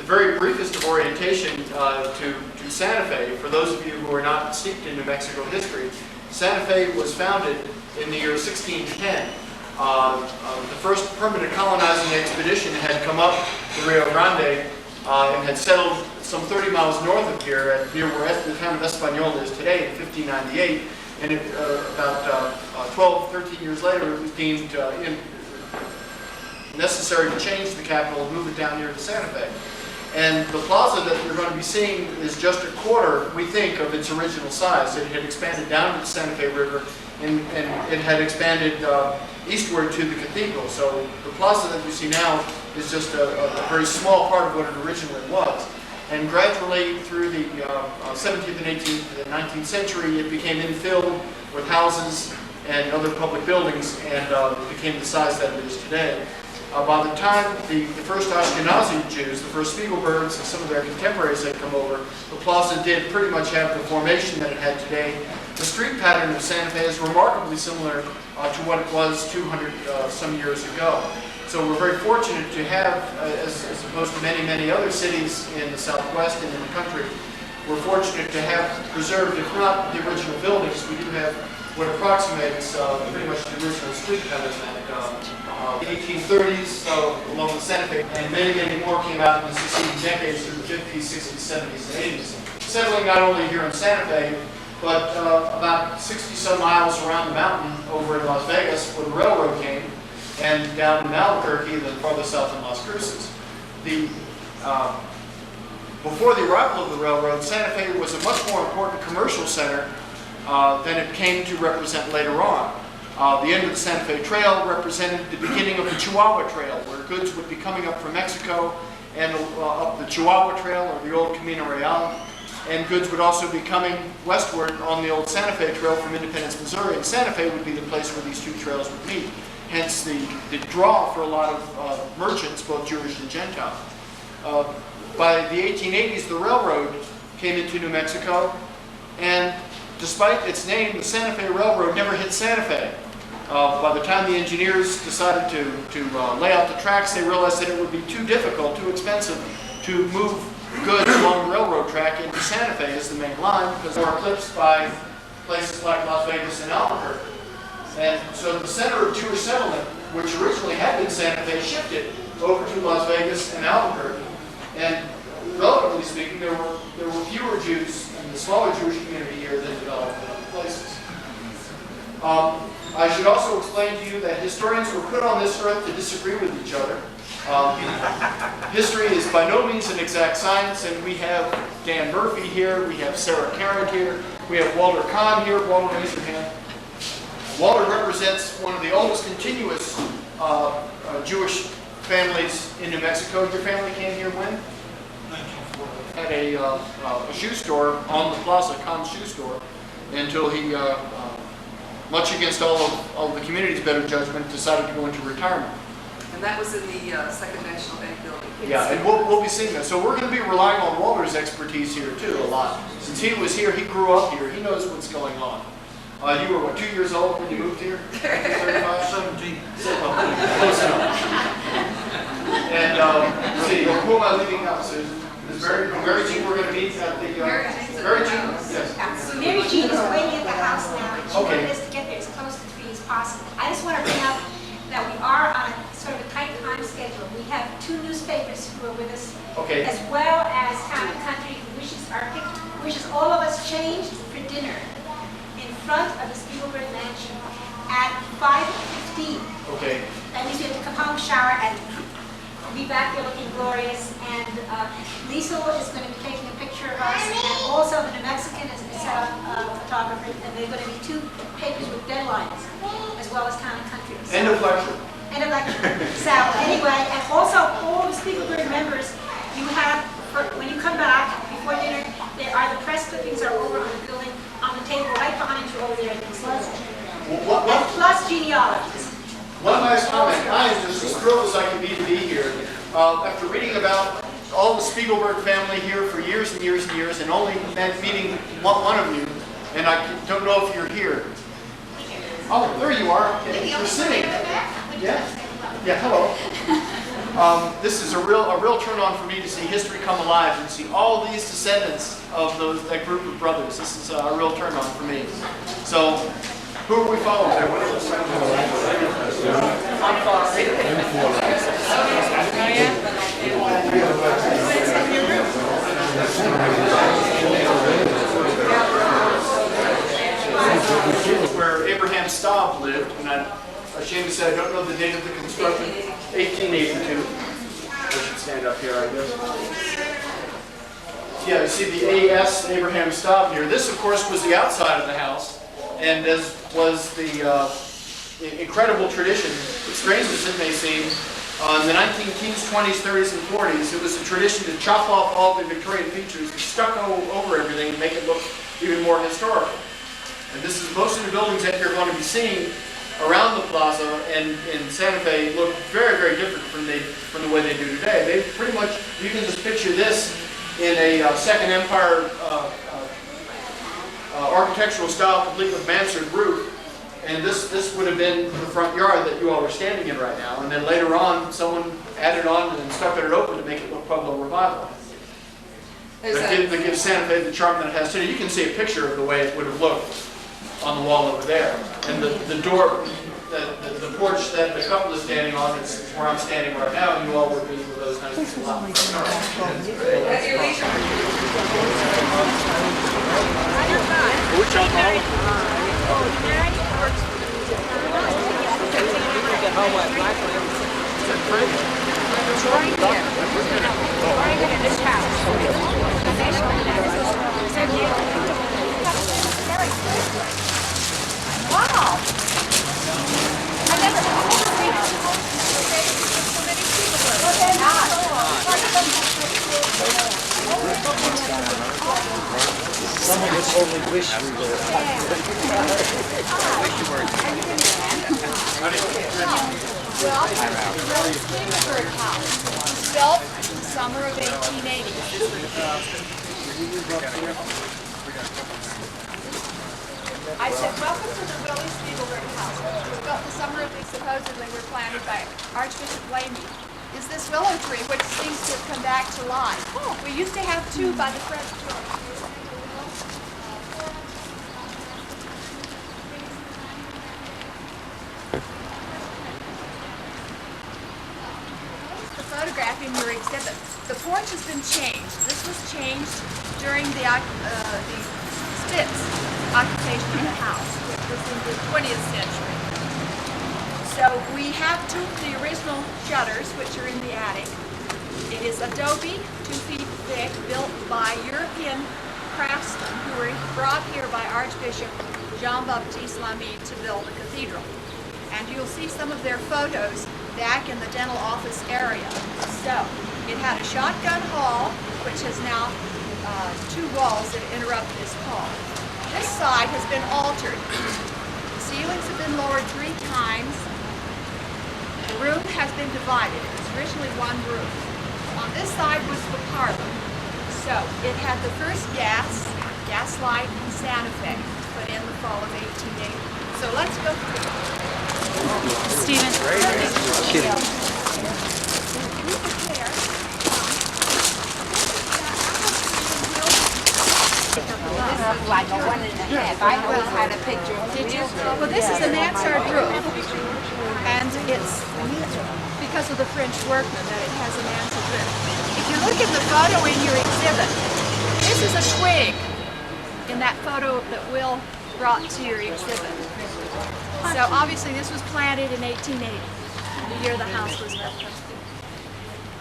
very briefest of orientation to Santa Fe, for those of you who are not steeped in New Mexico history. Santa Fe was founded in the year 1610. The first permanent colonizing expedition had come up the Rio Grande and had settled some 30 miles north of here, near where the town of Español is today, in 1598. And about 12, 13 years later, it was deemed necessary to change the capital and move it down here to Santa Fe. And the plaza that you're going to be seeing is just a quarter, we think, of its original size. It had expanded down to the Santa Fe River, and it had expanded eastward to the cathedral. So the plaza that you see now is just a very small part of what it originally was. And gradually, through the 17th and 18th and 19th century, it became infilled with houses and other public buildings, and it became the size that it is today. By the time the first Ashkenazi Jews, the first Spiegelbergs, and some of their contemporaries had come over, the plaza did pretty much have the formation that it had today. The street pattern of Santa Fe is remarkably similar to what it was 200 some years ago. So we're very fortunate to have, as opposed to many, many other cities in the Southwest and in the country, we're fortunate to have preserved, if not the original buildings, we do have what approximates pretty much the original street pattern that 1830s along the Santa Fe, and many, many more came out in the succeeding decades through the 50s, 60s, 70s, and 80s. Settling not only here in Santa Fe, but about 60 some miles around the mountain over in Las Vegas, where the railroad came, and down in Albuquerque, then farther south in Las Cruces. Before the arrival of the railroad, Santa Fe was a much more important commercial center than it came to represent later on. The end of the Santa Fe Trail represented the beginning of the Chihuahua Trail, where goods would be coming up from Mexico and up the Chihuahua Trail, or the old Camino Real, and goods would also be coming westward on the old Santa Fe Trail from Independence, Missouri, and Santa Fe would be the place where these two trails would meet. Hence the draw for a lot of merchants, both Jewish and Gentile. By the 1880s, the railroad came into New Mexico, and despite its name, the Santa Fe Railroad never hit Santa Fe. By the time the engineers decided to lay out the tracks, they realized that it would be too difficult, too expensive to move goods along the railroad track into Santa Fe as the main line, because they were eclipsed by places like Las Vegas and Albuquerque. And so the center of Jewish settlement, which originally had been Santa Fe, shifted over to Las Vegas and Albuquerque. And relatively speaking, there were fewer Jews in the smaller Jewish community here than developed in other places. I should also explain to you that historians were put on this earth to disagree with each other. History is by no means an exact science, and we have Dan Murphy here, we have Sarah Carrot here, we have Walter Kahn here. Walter, raise your hand. Walter represents one of the oldest continuous Jewish families in New Mexico. Your family came here when? 1940. At a shoe store on the plaza, Kahn's shoe store, until he, much against all of the community's better judgment, decided to go into retirement. And that was in the Second National Bank building. Yeah, and we'll be seeing that. So we're going to be relying on Walter's expertise here too a lot. Since he was here, he grew up here, he knows what's going on. You were, what, 2 years old when you moved here? 35? 17. Close enough. And let's see, who am I leaving out, Susan? Mary Jean, we're going to meet at the... Mary Jean? Yes. Mary Jean is waiting at the house now, and she Okay. wanted us to get there as close to 3 as possible. I just want to bring up that we are on a sort of a tight time schedule. We have 2 newspapers who are with us, Okay. as well as Town and Country, who wishes all of us changed for dinner in front of the Spiegelberg mansion at 5:15. Okay. That means we have to come home, shower, and be back there looking glorious. And Lisa is going to be taking a picture of us, and also the New Mexican is set up a photographer, and there are going to be 2 papers with deadlines, as well as Town and Country. So, End of lecture. End of lecture. So anyway, and also all the Spiegelberg members, you have, when you come back before dinner, there are the press clippings are over on the building, on the table right behind you over there. And plus genealogies. One last comment. I am just as thrilled as I can be to be here. After reading about all the Spiegelberg family here for years and years and years, and only meeting one of you, and I don't know if you're here. Oh, there you are. You're sitting. Yeah. Yeah. Hello. This is a real turn on for me to see history come alive and see all these descendants of that group of brothers. This is a real turn on for me. So, who are we following? Where Abraham Staub lived, and I'm ashamed to say I don't know the date of the construction. 1882. I should stand up here, I guess. Yeah, you see the A.S. Abraham Staub here. This, of course, was the outside of the house, and as was the incredible tradition, strange as it may seem, in the 1910s, 20s, 30s, and 40s, it was a tradition to chop off all the Victorian features and stucco over everything and make it look even more historical. And this is most of the buildings that you're going to be seeing around the plaza and in Santa Fe look very, very different from the way they do today. They pretty much, you can just picture this in a Second Empire architectural style, complete with mansard roof. And this would have been the front yard that you all are standing in right now. And then later on, someone added on and stuccoed it open to make it look Pueblo Revival. That gives Santa Fe the charm that it has today. You can see a picture of the way it would have looked on the wall over there. And the door, the porch that the couple is standing on is where I'm standing right now, and you all would be with those kinds of things. Wow! I never Some of us only wish we were. Spinkleberg house, built in the summer of 1880. I said, welcome to the Willie Spiegelberg house. It was built in the summer of, supposedly were planted by Archbishop Lamy. Is this willow tree, which seems to have come back to life. We used to have 2 by the front door. photograph in your exhibit. The porch has been changed. This was changed during the Spitz occupation of the house, which was in the 20th century. So we have two of the original shutters, which are in the attic. It is adobe, 2 feet thick, built by European craftsmen who were brought here by Archbishop Jean-Baptiste Lamy to build a cathedral. And you'll see some of their photos back in the dental office area. So it had a shotgun hall, which has now 2 walls that interrupt this hall. This side has been altered. The ceilings have been lowered 3 times. The room has been divided. It was originally 1 room. On this side was the parlor. So it had the first gas light in Santa Fe, put in the fall of 1880. So let's go through. Stephen. Like a 1.5. I always had a picture. Did you? Well, this is a mansard roof, and it's because of the French workman that it has a mansard roof. If you look at the photo in your exhibit, this is a twig in that photo that Will brought to your exhibit. So obviously this was planted in 1880, the year the house was built.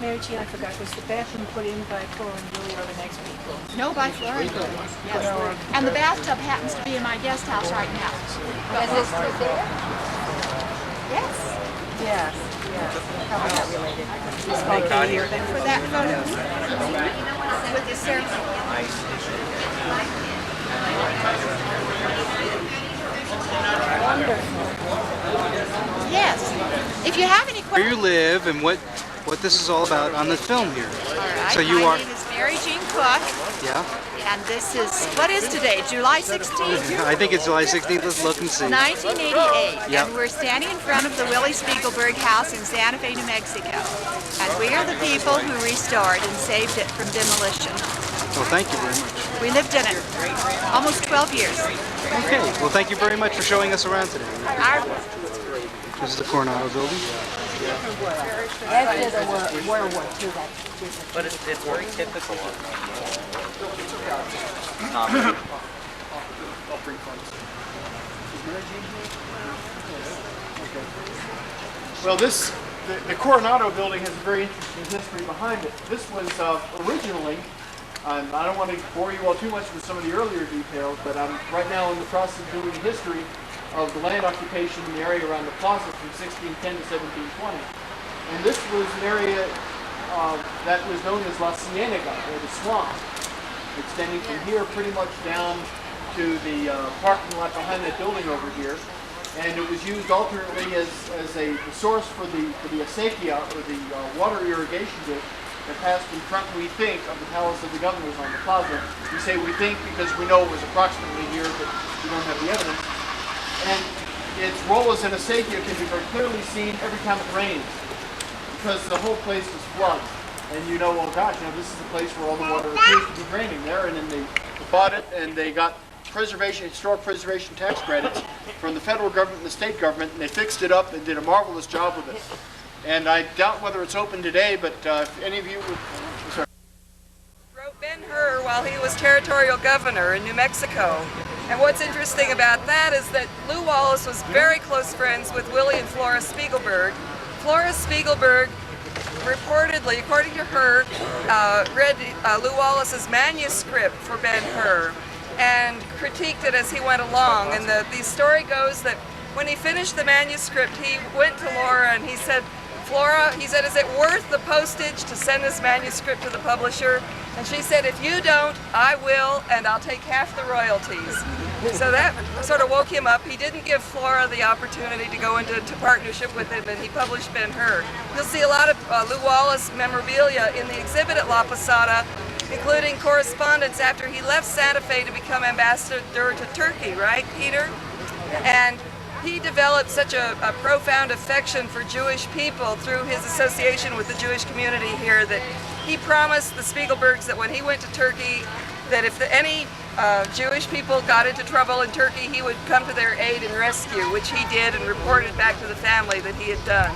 Mary Jean, I forgot, was the bathroom put in by Flora and Billy or the next people? No, by Flora and Billy. Yes. And the bathtub happens to be in my guest house right now. Is this true there? Yes. Yes, yes. How is that related? For that photo. With the ceremony. Yes. If you have any questions. Where you live and what this is all about on the film here. All right. So you My are. name is Mary Jean Cook. Yeah. And this is, what is today? July 16th? I think it's July 16th. Let's look and see. 1988. Yep. And we're standing in front of the Willie Spiegelberg house in Santa Fe, New Mexico. And we are the people who restored and saved it from demolition. Well, thank you very much. We lived in it almost 12 years. Okay. Well, thank you very much for showing us around today. This is the Coronado Building. After the World War II, But it's very typical of Well, the Coronado Building has a very interesting history behind it. This was originally, I don't want to bore you all too much with some of the earlier details, but I'm right now in the process of doing history of the land occupation in the area around the plaza from 1610 to 1720. And this was an area that was known as La Cienega, or the swamp, extending from here pretty much down to the parking lot behind that building over here. And it was used alternately as a source for the acequia, or the water irrigation ditch that passed in front, we think, of the Palace of the Governors on the plaza. We say we think because we know it was approximately here, but we don't have the evidence. And its role as an acequia can be very clearly seen every time it rains, because the whole place is flooded. And you know, well, gosh, this is the place where all the water appears to be draining there. And then they bought it, and they got historic preservation tax credits from the federal government and the state government, and they fixed it up and did a marvelous job with it. And I doubt whether it's open today, but if any of you would... Sorry. Wrote Ben-Hur while he was territorial governor in New Mexico. And what's interesting about that is that Lew Wallace was very close friends with Willie and Flora Spiegelberg. Flora Spiegelberg reportedly, according to her, read Lew Wallace's manuscript for Ben-Hur and critiqued it as he went along. And the story goes that when he finished the manuscript, he went to Laura and he said, Flora, he said, is it worth the postage to send this manuscript to the publisher? And she said, if you don't, I will, and I'll take half the royalties. So that sort of woke him up. He didn't give Flora the opportunity to go into partnership with him, and he published Ben-Hur. You'll see a lot of Lew Wallace memorabilia in the exhibit at La Posada, including correspondence after he left Santa Fe to become ambassador to Turkey, right, Peter? And he developed such a profound affection for Jewish people through his association with the Jewish community here that he promised the Spiegelbergs that when he went to Turkey, that if any Jewish people got into trouble in Turkey, he would come to their aid and rescue, which he did and reported back to the family that he had done.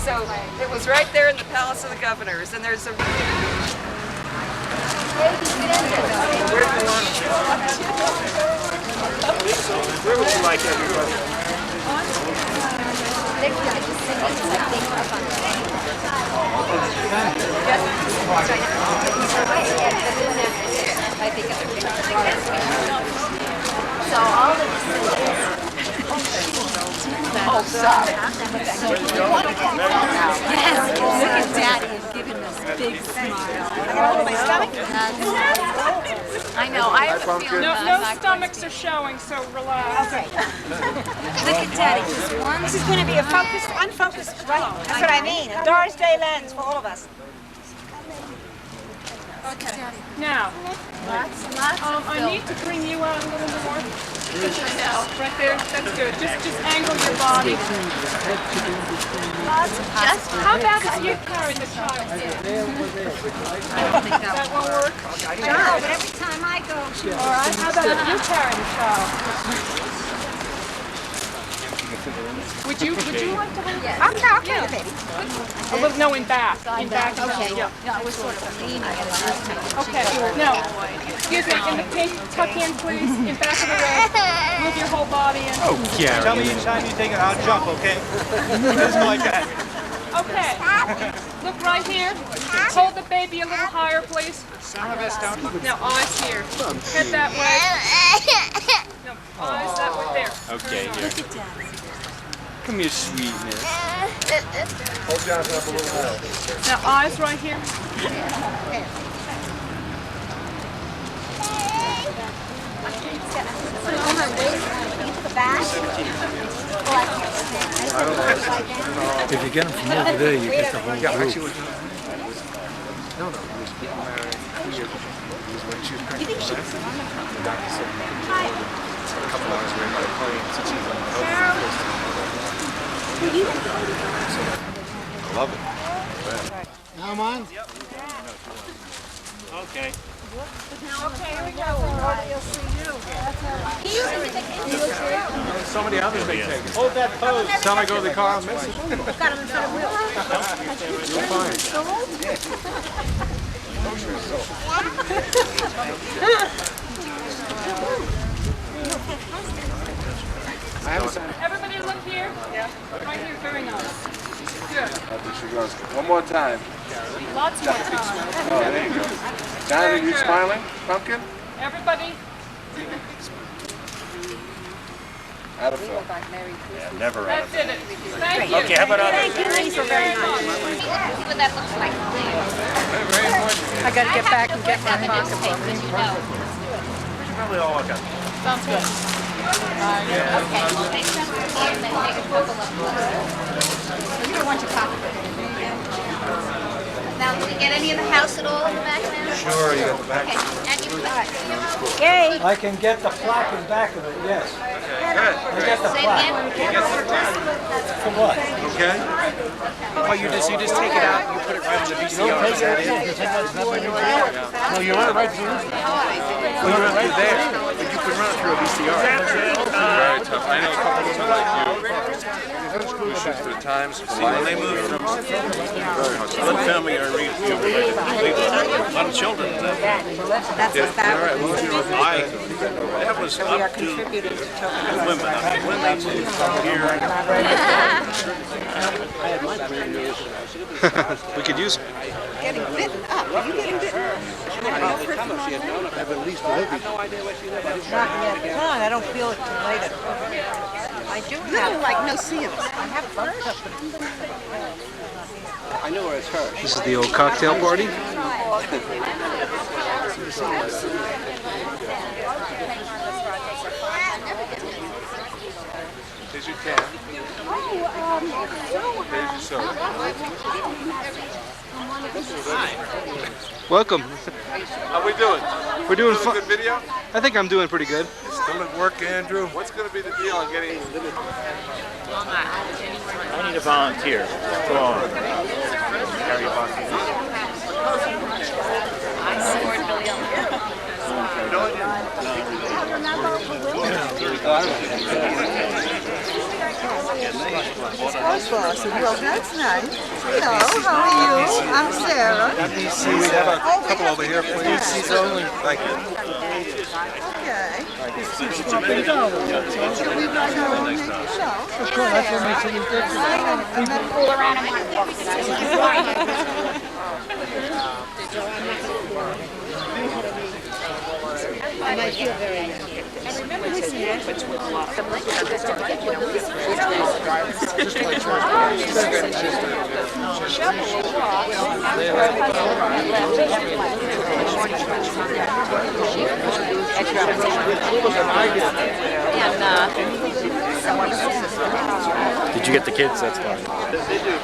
So it was right there in the Palace of the Governors, and there's a... Where would you like everybody? So all the Oh, sorry. Yes, look at Daddy is giving this big smile. I know, I have a feeling No stomachs are showing, so relax. Okay. Look at Daddy, just one. This is going to be a focused, unfocused, right? That's what I mean. A Doris Day lens for all of us. Okay. Now, I need to bring you out a little more. Right there. That's good. Just angle your body. How about if you carry the child? That won't work. No, but every time I go, All right. How about if you carry the child? Would you like to hold? Yes. I'll carry the baby. A little, no, in back. In back. Okay. Yeah. No, I was sort of leaning at it last time. Okay. Now, excuse me. In the pink, tuck in, please. In back of the red. Move your whole body in. Oh, Gary. Tell me each time you take it, I'll jump, okay? Just like that. Okay. Look right here. Hold the baby a little higher, please. Now, eyes here. Head that way. No, eyes that way. There. Okay, here. Come here, sweetness. Hold Jonathan up a little more. Now, eyes right here. If you get them from over there, you get the whole group. No, he was married 2 years ago. He was when she was pregnant. The doctor said he couldn't get over a couple hours away by plane since he's on the I love it. Now I'm on? Okay. Okay, here we go. So many others they take. Hold that pose. Time I go to the car, I'll miss it. Got him in front of wheel. You're fine. Everybody look here. Yeah. Right here, very nice. Good. One more time. Lots more time. Oh, there you go. Jonathan, you smiling? Pumpkin? Everybody. Out of film. Yeah, never out of That's it. Thank you. Okay, how about others? Thank you very much. See what that looks like. I got to get back and get my pocketbook. Probably all I got. Sounds good. Okay, we'll take some here and then take a couple of them. You don't want your pocketbook. Now, did you get any of the house at all in the back now? Sure, you got the back. Okay, and you Yay. I can get the plaque in back of it, yes. Good. I got the Say plaque. again? For what? Okay. Oh, you just take it out, you put it right on the VCR. No, you want it right through. Well, you're right there, but you can run it through a VCR. Very tough. I know a couple of them like you. Who shoots for the Times. When they moved from one family are a lot of children. That's what that That was up to the women. I mean, when they moved from here. We could use it. getting bitten up. Are you getting bitten up? I have at least a little. Not yet. I don't feel it till later. I do have like no seams. I have first. I know where it's hurt. This is the old cocktail party. Here's your can. Here's your soda. Welcome. How we doing? We're doing a good video? I think I'm doing pretty good. Still at work, Andrew? What's going to be the deal on getting... I need a volunteer. Go on. Carry a bucket. Boston. Well, that's nice. Hello, how are you? I'm Sarah. See, we have a couple over here, please. He's only like Okay. Shall we go? Shall we go? No. Of course, that's what makes it different. And then pull around and and I feel very young. And remember this sandwich with a lot of Did you get the kids? That's fine. They do.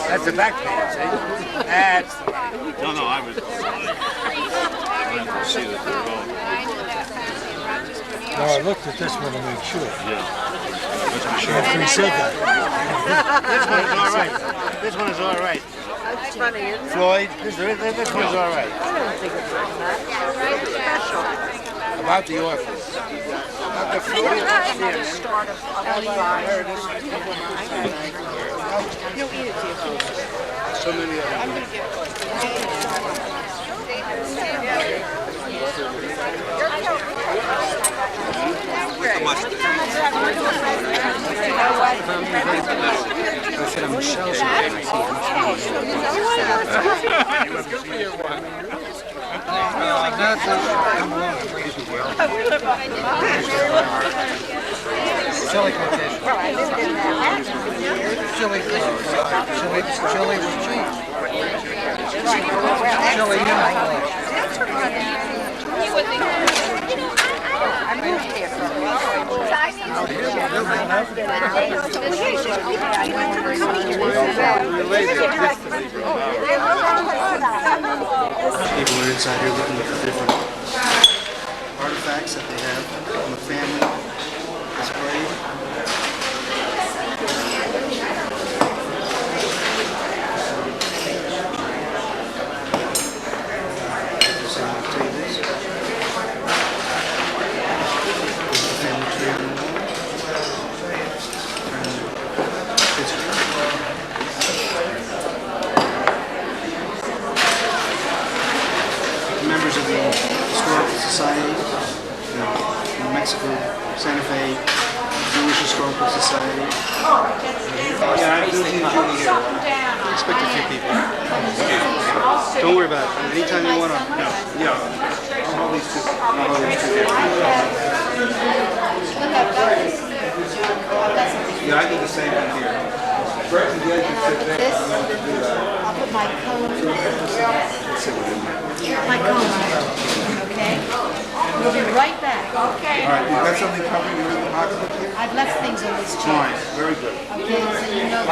That's the back pants, eh? That's the No, I was trying to see that they're all. No, I looked at this one to make sure. Yeah. After he said that. This one is all right. This one is all right. That's funny, isn't it? Floyd, this one's all right. I don't think it's all that. It's special. About the office. About the Floyd. Start of you'll eat it, dear. So many of them. I'm going to get Chili quotation. Well, I lived in that. Chili with cheese. Chili, I moved here from People are inside here looking at the different artifacts that they have from the family displayed. Members of the Historical Society, New Mexico, Santa Fe, Jewish Historical Society. Yeah, I do think expect a few people. Don't worry about it. Anytime you want to. No. Yeah. I'll hold these two. Yeah, I did the same one here. I'll put my cone. My cone. Okay? We'll be right back. Okay. All right, you got something coming in the pocketbook here? I've left things on this chair. Fine, very good. Okay, so you know.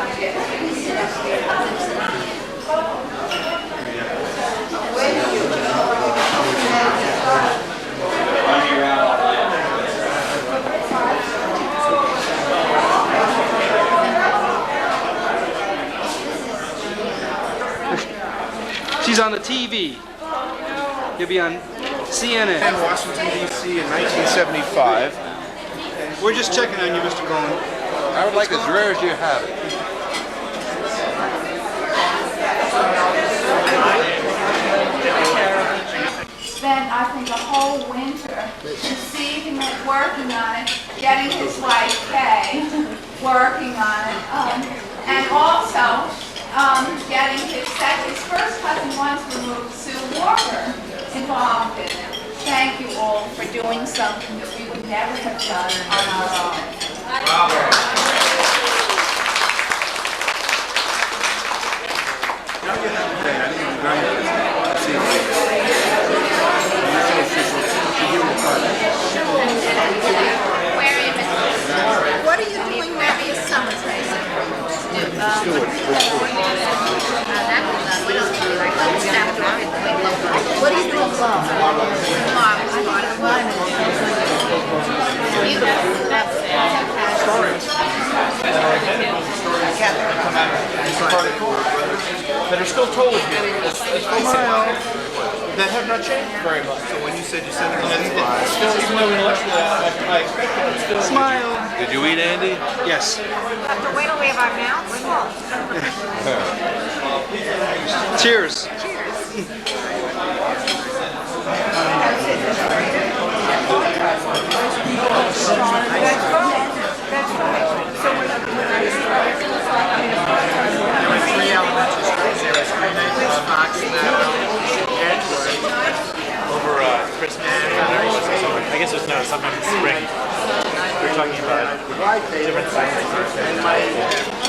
She's on the TV. You'll be on CNN. In Washington, D.C. in 1975. We're just checking on you, Mr. Cohen. I would like as rare as you have it. Spent, I think, a whole winter conceiving it, working on it, getting his wife Kay working on it, and also getting his first cousin once removed, Sue Walker, involved in it. Thank you all for doing something that we would never have done on our own. What are you doing now? Summer place. What are you doing, Mom? That are still told that have not changed very much. So when you said you sent it on still, even though we left I expected it still. Smile. Did you eat, Andy? Yes. Have to wait till we have our mouths full. Cheers. Over Christmas. I guess it's now sometime in spring. We're talking about different sizes.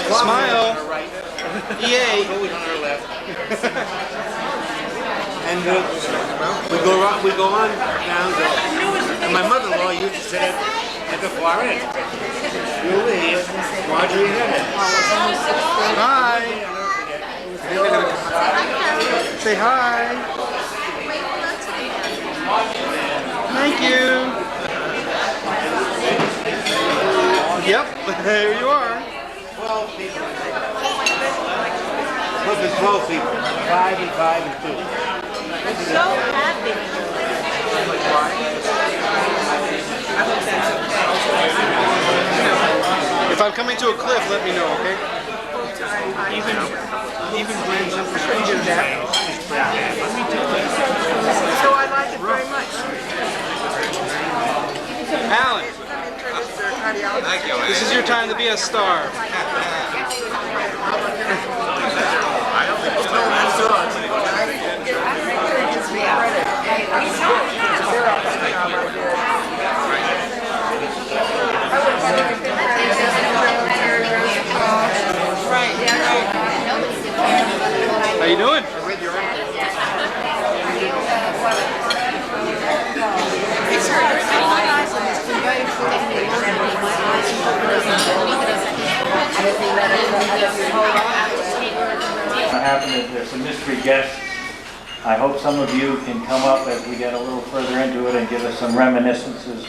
Smile. Yay. And we go on down to, and my mother-in-law used to sit at the far end. You leave, Marjorie and Emmett. Hi. Say hi. Thank you. Yep, there you are. 12 people. Look, there's 12 people. 5 and 5 and 2. I'm so happy. If I'm coming to a cliff, let me know, okay? Even Glenn's up couldn't do that. So I like it very much. Alan, this is your time to be a star. How you doing? What happened is there's some mystery guests. I hope some of you can come up as we get a little further into it and give us some reminiscences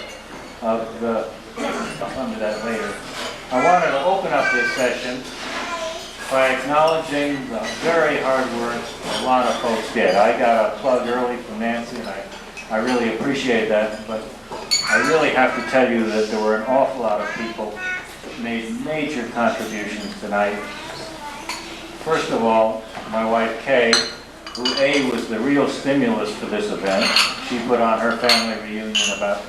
of the, I'll come to that later. I wanted to open up this session by acknowledging the very hard work a lot of folks did. I got a plug early from Nancy, and I really appreciate that, but I really have to tell you that there were an awful lot of people that made major contributions tonight. First of all, my wife Kay, who A, was the real stimulus for this event. She put on her family reunion about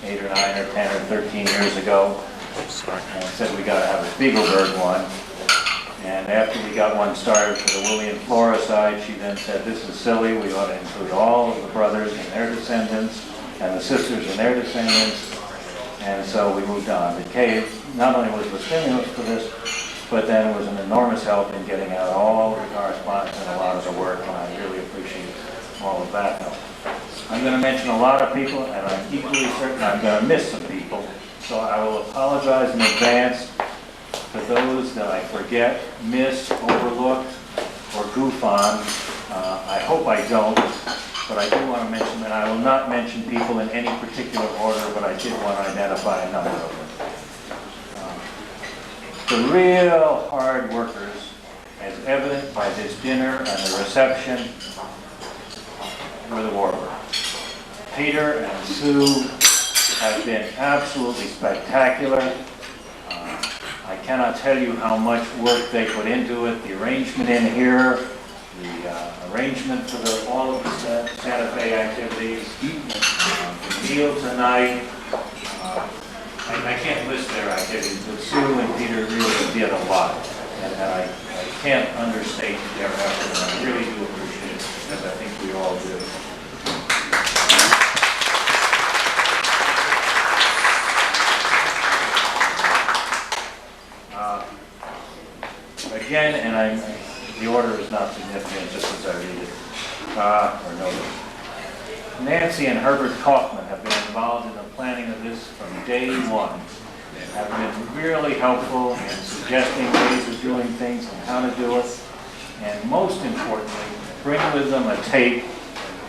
8 or 9 or 10 or 13 years ago, and said we got to have a Spiegelberg one. And after we got one started for the Willie and Flora side, she then said, this is silly, we ought to include all of the brothers and their descendants, and the sisters and their descendants, and so we moved on. But Kay not only was the stimulus for this, but then it was an enormous help in getting out all of the correspondence and a lot of the work, and I really appreciate all of that help. I'm going to mention a lot of people, and I'm equally certain I'm going to miss some people, so I will apologize in advance for those that I forget, miss, overlook, or goof on. I hope I don't, but I do want to mention that I will not mention people in any particular order, but I did want to identify a number of them. The real hard workers, as evident by this dinner and the reception, were the Warburgs. Peter and Sue have been absolutely spectacular. I cannot tell you how much work they put into it. The arrangement in here, the arrangement for all of the Santa Fe activities, the meal tonight. I can't list their activities, but Sue and Peter really did a lot. And I can't understate their effort, and I really do appreciate it, as I think we all do. Again, and the order is not significant, just as I read it, or note it. Nancy and Herbert Kaufman have been involved in the planning of this from day one. Have been really helpful in suggesting ways of doing things and how to do it. And most importantly, bring with them a tape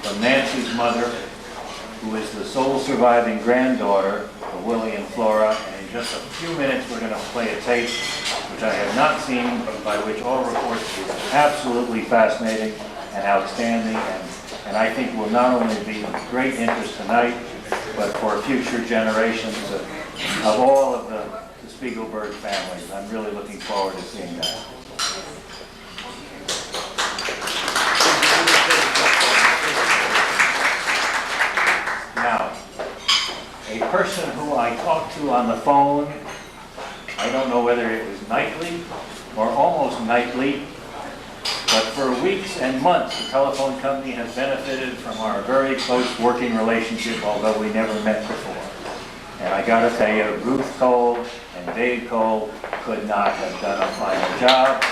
from Nancy's mother, who is the sole surviving granddaughter of Willie and Flora. And in just a few minutes, we're going to play a tape which I have not seen, but by which all reports is absolutely fascinating and outstanding, and I think will not only be of great interest tonight, but for future generations of all of the Spiegelberg families. I'm really looking forward to seeing that. Now, a person who I talked to on the phone, I don't know whether it was nightly or almost nightly, but for weeks and months the telephone company has benefited from our very close working relationship, although we never met before. And I got to tell you, Ruth Cole and Dave Cole could not have done a finer job.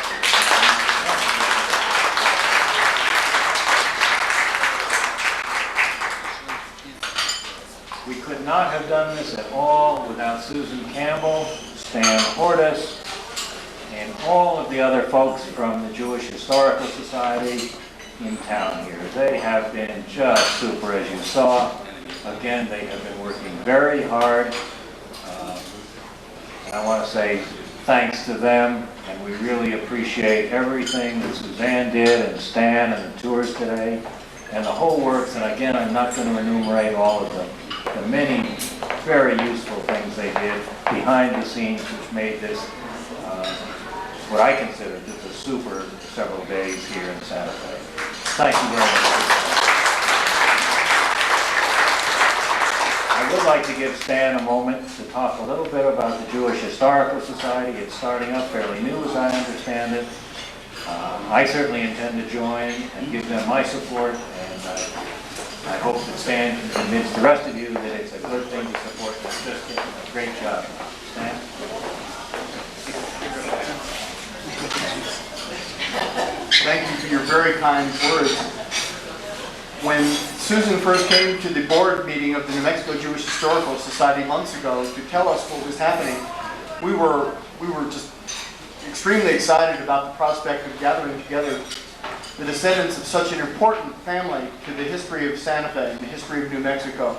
We could not have done this at all without Susan Campbell, Stan Hortus, and all of the other folks from the Jewish Historical Society in town here. They have been just super, as you saw. Again, they have been working very hard. And I want to say thanks to them, and we really appreciate everything that Suzanne did, and Stan, and the tours today, and the whole works. And again, I'm not going to enumerate all of the many very useful things they did behind the scenes, which made this what I consider just a super several days here in Santa Fe. Thank you very much. I would like to give Stan a moment to talk a little bit about the Jewish Historical Society. It's starting up fairly new, as I understand it. I certainly intend to join and give them my support, and I hope that Stan can convince the rest of you that it's a good thing to support this district. A great job. Stan? Thank you for your very kind words. When Susan first came to the board meeting of the New Mexico Jewish Historical Society months ago to tell us what was happening, we were just extremely excited about the prospect of gathering together the descendants of such an important family to the history of Santa Fe and the history of New Mexico.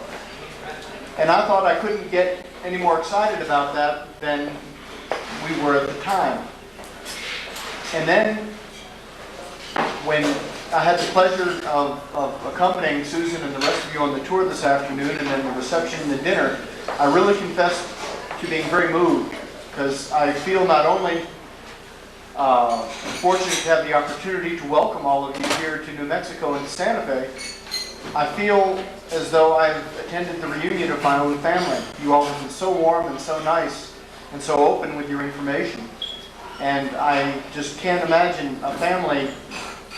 And I thought I couldn't get any more excited about that than we were at the time. And then, when I had the pleasure of accompanying Susan and the rest of you on the tour this afternoon, and then the reception and the dinner, I really confessed to being very moved, because I feel not only fortunate to have the opportunity to welcome all of you here to New Mexico and to Santa Fe, I feel as though I've attended the reunion of my own family. You all have been so warm and so nice and so open with your information. And I just can't imagine a family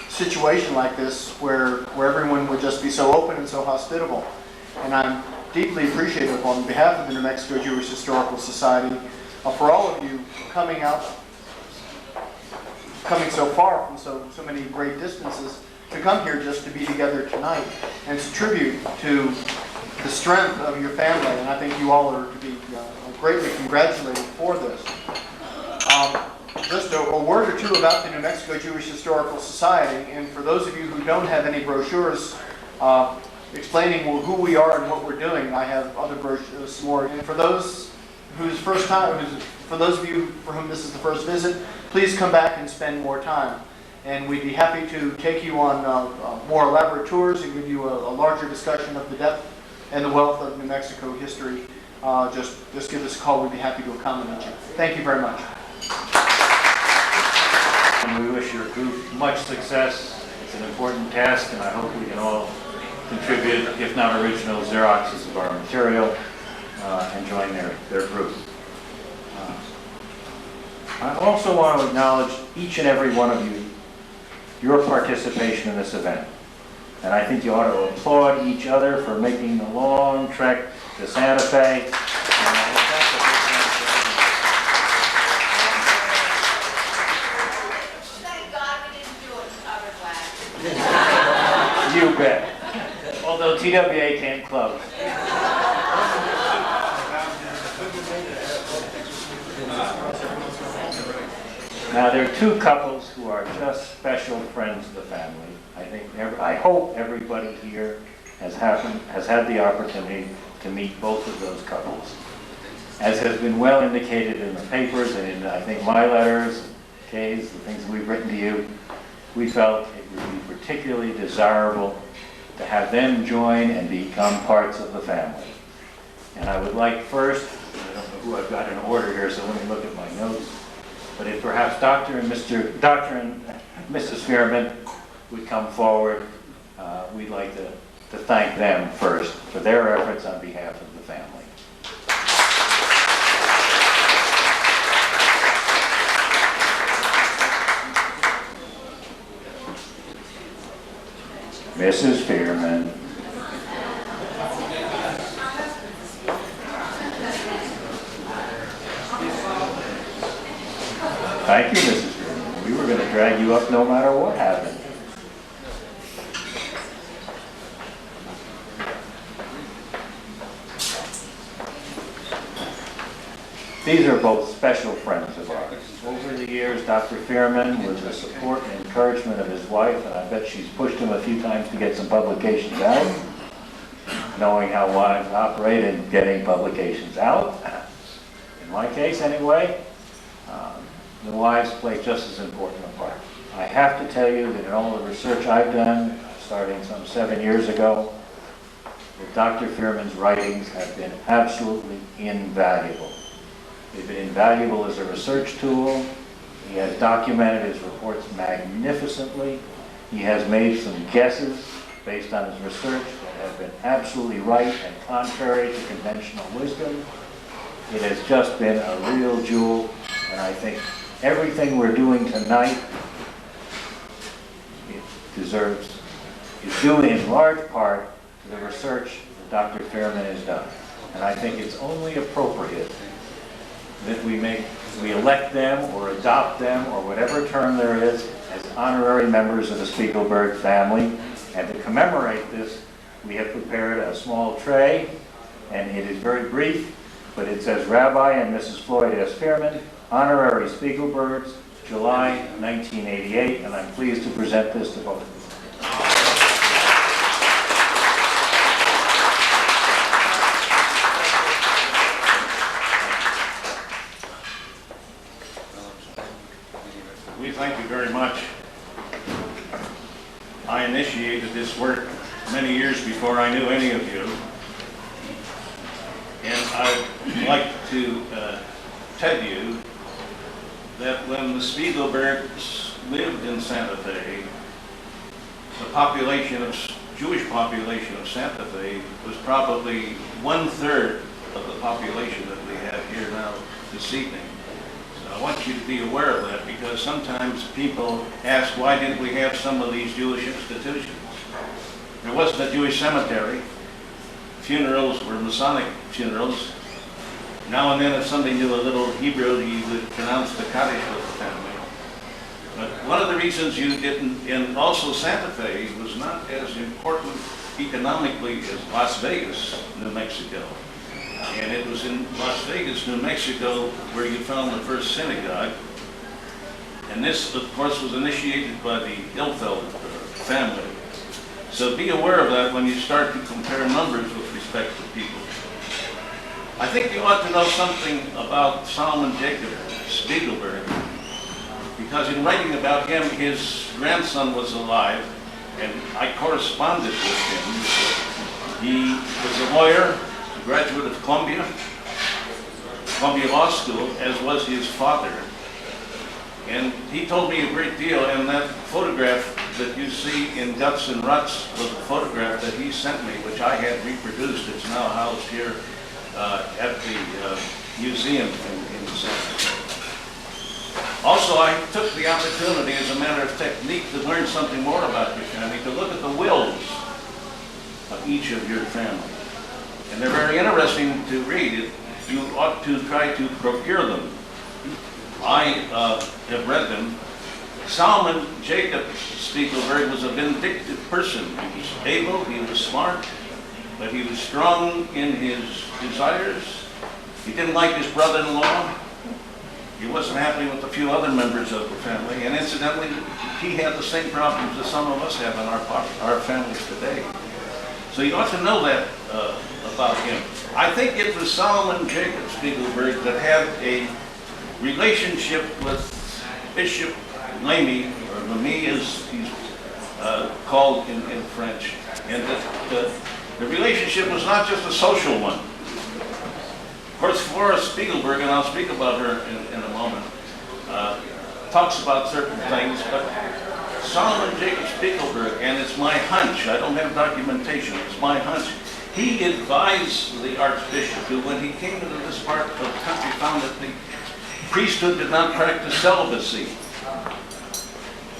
situation like this where everyone would just be so open and so hospitable. And I'm deeply appreciative on behalf of the New Mexico Jewish Historical Society for all of you coming so far from so many great distances to come here just to be together tonight. And it's a tribute to the strength of your family, and I think you all are to be greatly congratulated for this. Just a word or two about the New Mexico Jewish Historical Society, and for those of you who don't have any brochures explaining who we are and what we're doing, I have other brochures more. And for those of you for whom this is the first visit, please come back and spend more time. And we'd be happy to take you on more elaborate tours and give you a larger discussion of the depth and the wealth of New Mexico history. Just give us a call. We'd be happy to accommodate you. Thank you very much. And we wish your group much success. It's an important task, and I hope we can all contribute, if not original Xeroxes of our material, and join their group. I also want to acknowledge each and every one of you, your participation in this event. And I think you ought to applaud each other for making the long trek to Santa Fe. Thank God we didn't do it in cover glass. You bet. Although TWA can't close. Now, there are two couples who are just special friends of the family. I I hope everybody here has had the opportunity to meet both of those couples. As has been well indicated in the papers and in, I think, my letters, Kay's, the things we've written to you, we felt it would be particularly desirable to have them join and become parts of the family. And I would like first, I don't know who I've got in order here, so let me look at my notes, but if perhaps Dr. and Mrs. Fearman would come forward, we'd like to thank them first for their efforts on behalf of the family. Mrs. Fearman. Thank you, Mrs. Fearman. We were going to drag you up no matter what happened. These are both special friends of ours. Over the years, Dr. Fearman, with the support and encouragement of his wife, and I bet she's pushed him a few times to get some publications out, knowing how wives operate in getting publications out. In my case, anyway, the wives play just as important a part. I have to tell you that in all the research I've done, starting some 7 years ago, that Dr. Fearman's writings have been absolutely invaluable. They've been invaluable as a research tool. He has documented his reports magnificently. He has made some guesses based on his research that have been absolutely right and contrary to conventional wisdom. It has just been a real jewel, and I think everything we're doing tonight is due in large part to the research that Dr. Fearman has done. And I think it's only appropriate that we elect them or adopt them or whatever term there is as honorary members of the Spiegelberg family. And to commemorate this, we have prepared a small tray, and it is very brief, but it says Rabbi and Mrs. Floyd S. Fearman, honorary Spiegelbergs, July 1988, and I'm pleased to present this to both of you. Thank you very much. I initiated this work many years before I knew any of you. And I'd like to tell you that when the Spiegelbergs lived in Santa Fe, the Jewish population of Santa Fe was probably 1/3 of the population that we have here now this evening. I want you to be aware of that, because sometimes people ask, why didn't we have some of these Jewish institutions? There wasn't a Jewish cemetery. Funerals were Masonic funerals. Now and then, if somebody knew a little Hebrew, you would pronounce the Kaddish with the family. But one of the reasons you didn't, and also Santa Fe was not as important economically as Las Vegas, New Mexico. And it was in Las Vegas, New Mexico, where you found the first synagogue. And this, of course, was initiated by the Ilfeld family. So be aware of that when you start to compare numbers with respect to people. I think you ought to know something about Solomon Jacob Spiegelberg, because in writing about him, his grandson was alive, and I corresponded with him. He was a lawyer, a graduate of Columbia Law School, as was his father. And he told me a great deal, and that photograph that you see in Guts and Ruts was a photograph that he sent me, which I had reproduced. It's now housed here at the museum in Santa Fe. Also, I took the opportunity, as a matter of technique, to learn something more about your family, to look at the wills of each of your family. And they're very interesting to read. You ought to try to procure them. I have read them. Solomon Jacob Spiegelberg was a vindictive person. He was able, he was smart, but he was strong in his desires. He didn't like his brother-in-law. He wasn't happy with a few other members of the family, and incidentally, he had the same problems that some of us have in our families today. So you ought to know that about him. I think it was Solomon Jacob Spiegelberg that had a relationship with Bishop Lamy, or Lamy as he's called in French, and that the relationship was not just a social one. Of course, Flora Spiegelberg, and I'll speak about her in a moment, talks about certain things, but Solomon Jacob Spiegelberg, and it's my hunch, I don't have documentation, it's my hunch, he advised the Archbishop who, when he came into this part of the country, found that the priesthood did not practice celibacy.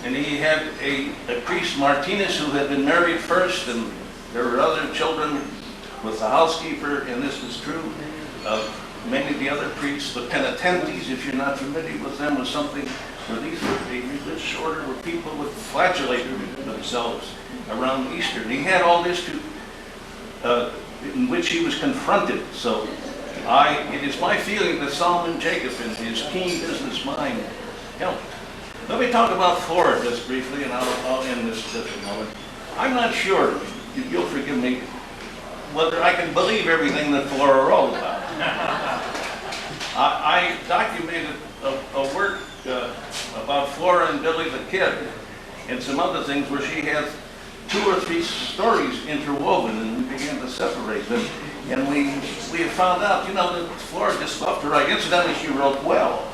And he had a priest, Martinez, who had been married first, and there were other children with the housekeeper, and this was true of many of the other priests. The penitentes, if you're not familiar with them, was something where these were the religious order where people would flagellate themselves around Easter. And he had all this in which he was confronted. So it is my feeling that Solomon Jacob, in his keen business mind, helped. Let me talk about Flora just briefly, and I'll end this just a moment. I'm not sure, you'll forgive me, whether I can believe everything that Flora wrote about. I documented a work about Flora and Billy the Kid, and some other things where she had 2 or 3 stories interwoven, and we began to separate them. And we have found out, that Flora just loved to write. Incidentally, she wrote well.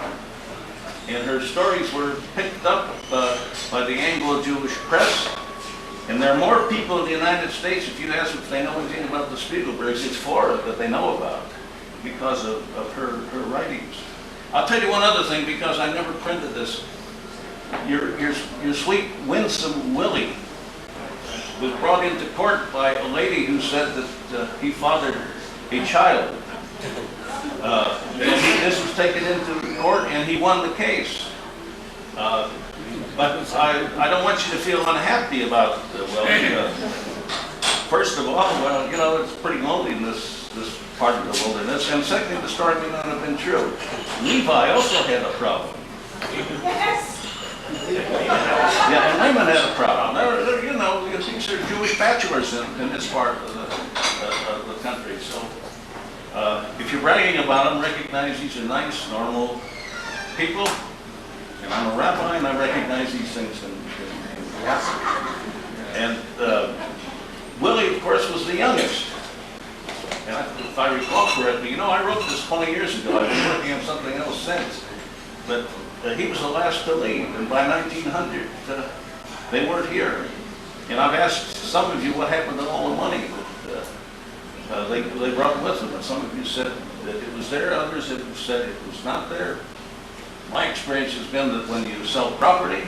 And her stories were picked up by the Anglo-Jewish press. And there are more people in the United States, if you ask them if they know anything about the Spiegelbergs, it's Flora that they know about because of her writings. I'll tell you one other thing, because I never printed this. Your sweet, winsome Willie was brought into court by a lady who said that he fathered a child. This was taken into court, and he won the case. But I don't want you to feel unhappy about Willie. First of all, well, it's pretty lonely in this part of the wilderness. And secondly, the story may not have been true. Levi also had a problem. Yes. Yeah, and Raymond had a problem. These are Jewish bachelors in this part of the country. So if you're bragging about them, recognize these are nice, normal people. And I'm a rabbi, and I recognize these things in And Willie, of course, was the youngest. And if I recall correctly, I wrote this 20 years ago. I've been working on something else since. But he was the last to leave, and by 1900, they weren't here. And I've asked some of you what happened to all the money that they brought with them, and some of you said that it was there, others have said it was not there. My experience has been that when you sell property,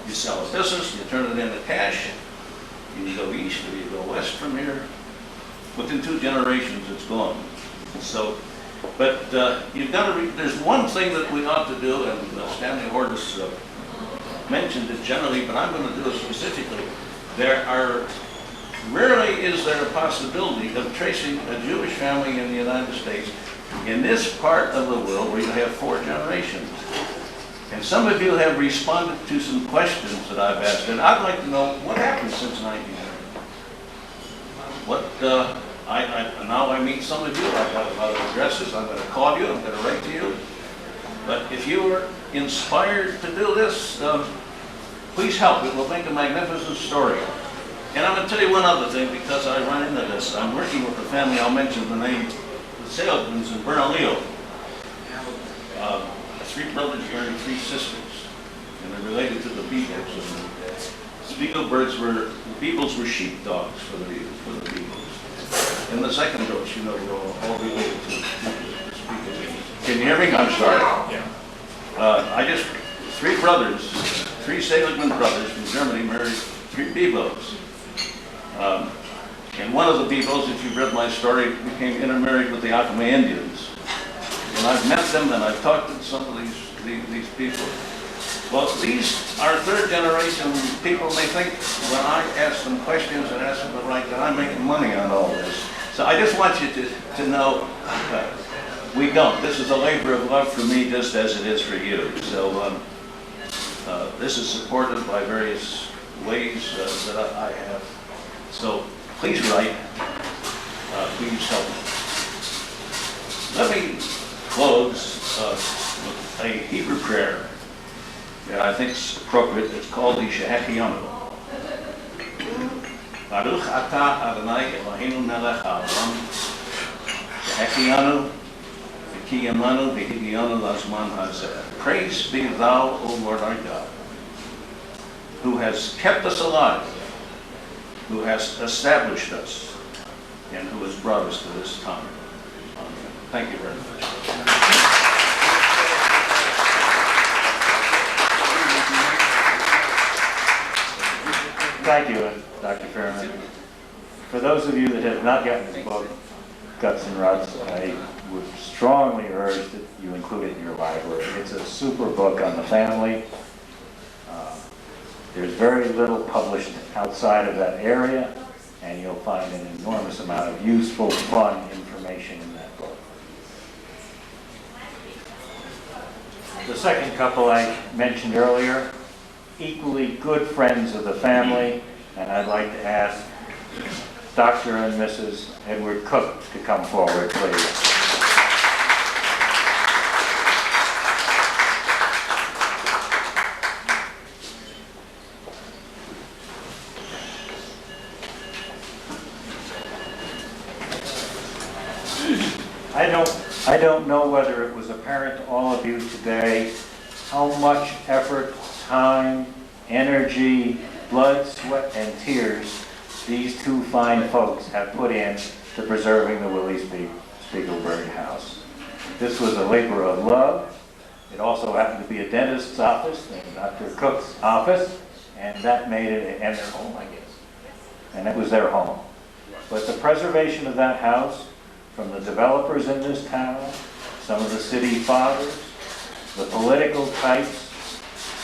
you sell a business, you turn it into cash, you go east or you go west from here, within 2 generations it's gone. So, but you've got to there's one thing that we ought to do, and Stanley Hortis mentioned it generally, but I'm going to do it specifically. Rarely is there a possibility of tracing a Jewish family in the United States in this part of the world where you have 4 generations. And some of you have responded to some questions that I've asked, and I'd like to know what happened since 1900. Now I meet some of you, I've got a lot of addresses, I'm going to call you, I'm going to write to you. But if you are inspired to do this, please help. It will make a magnificent story. And I'm going to tell you one other thing, because I run into this. I'm working with a family, I'll mention the name, the Salesmans in Bernalillo. 3 brothers married 3 sisters, and they're related to the Beagles. The Beagles were sheepdogs for the Beagles. And the second dose, were all related to the Beagles. Can you hear me? I'm sorry. Yeah. 3 brothers, 3 Seligman brothers from Germany married 3 Beagles. And one of the Beagles, if you've read my story, became intermarried with the Acoma Indians. And I've met them, and I've talked to some of these people. Well, these are 3rd generation people, and they think when I ask them questions and ask them to write that I'm making money on all this. So I just want you to know we don't. This is a labor of love for me just as it is for you. So this is supported by various ways that I have. So please write. Please help me. Let me close with a Hebrew prayer that I think is appropriate. It's called the Shehechianu. Baruch atah Adonai Eloheinu melech haolam, Shehechianu v'kiyamanu v'higionu lazman hazeh. Praise be thou, O Lord our God, who has kept us alive, who has established us, and who has brought us to this time. Amen. Thank you very much. Thank you, Dr. Fairman. For those of you that have not gotten the book, Guts and Ruts, I would strongly urge that you include it in your library. It's a super book on the family. There's very little published outside of that area, and you'll find an enormous amount of useful, fun information in that book. The second couple I mentioned earlier, equally good friends of the family, and I'd like to ask Dr. and Mrs. Edward Cook to come forward, please. I don't know whether it was apparent to all of you today how much effort, time, energy, blood, sweat, and tears these two fine folks have put in to preserving the Willie Spiegelberg house. This was a labor of love. It also happened to be a dentist's office and Dr. Cook's office, and that made it, and their home, I guess. And it was their home. But the preservation of that house, from the developers in this town, some of the city fathers, the political types,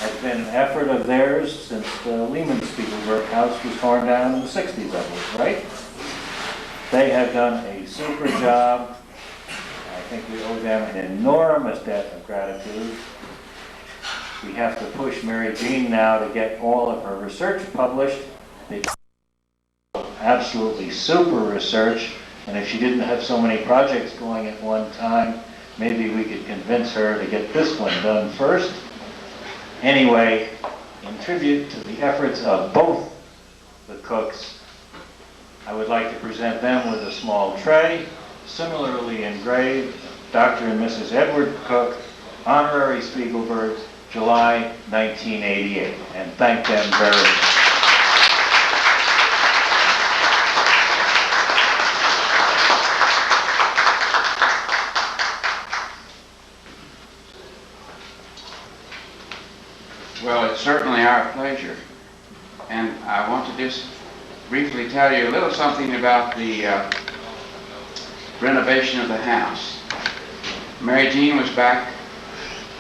has been an effort of theirs since the Lehman Spiegelberg house was torn down in the 60s, I believe, right? They have done a super job. I think we owe them an enormous debt of gratitude. We have to push Mary Jean now to get all of her research published. Absolutely super research. And if she didn't have so many projects going at one time, maybe we could convince her to get this one done first. Anyway, in tribute to the efforts of both the Cooks, I would like to present them with a small tray, similarly engraved, Dr. and Mrs. Edward Cook, Honorary Spiegelberg, July 1988, and thank them very much. Well, it's certainly our pleasure, and I want to just briefly tell you a little something about the renovation of the house. Mary Jean was back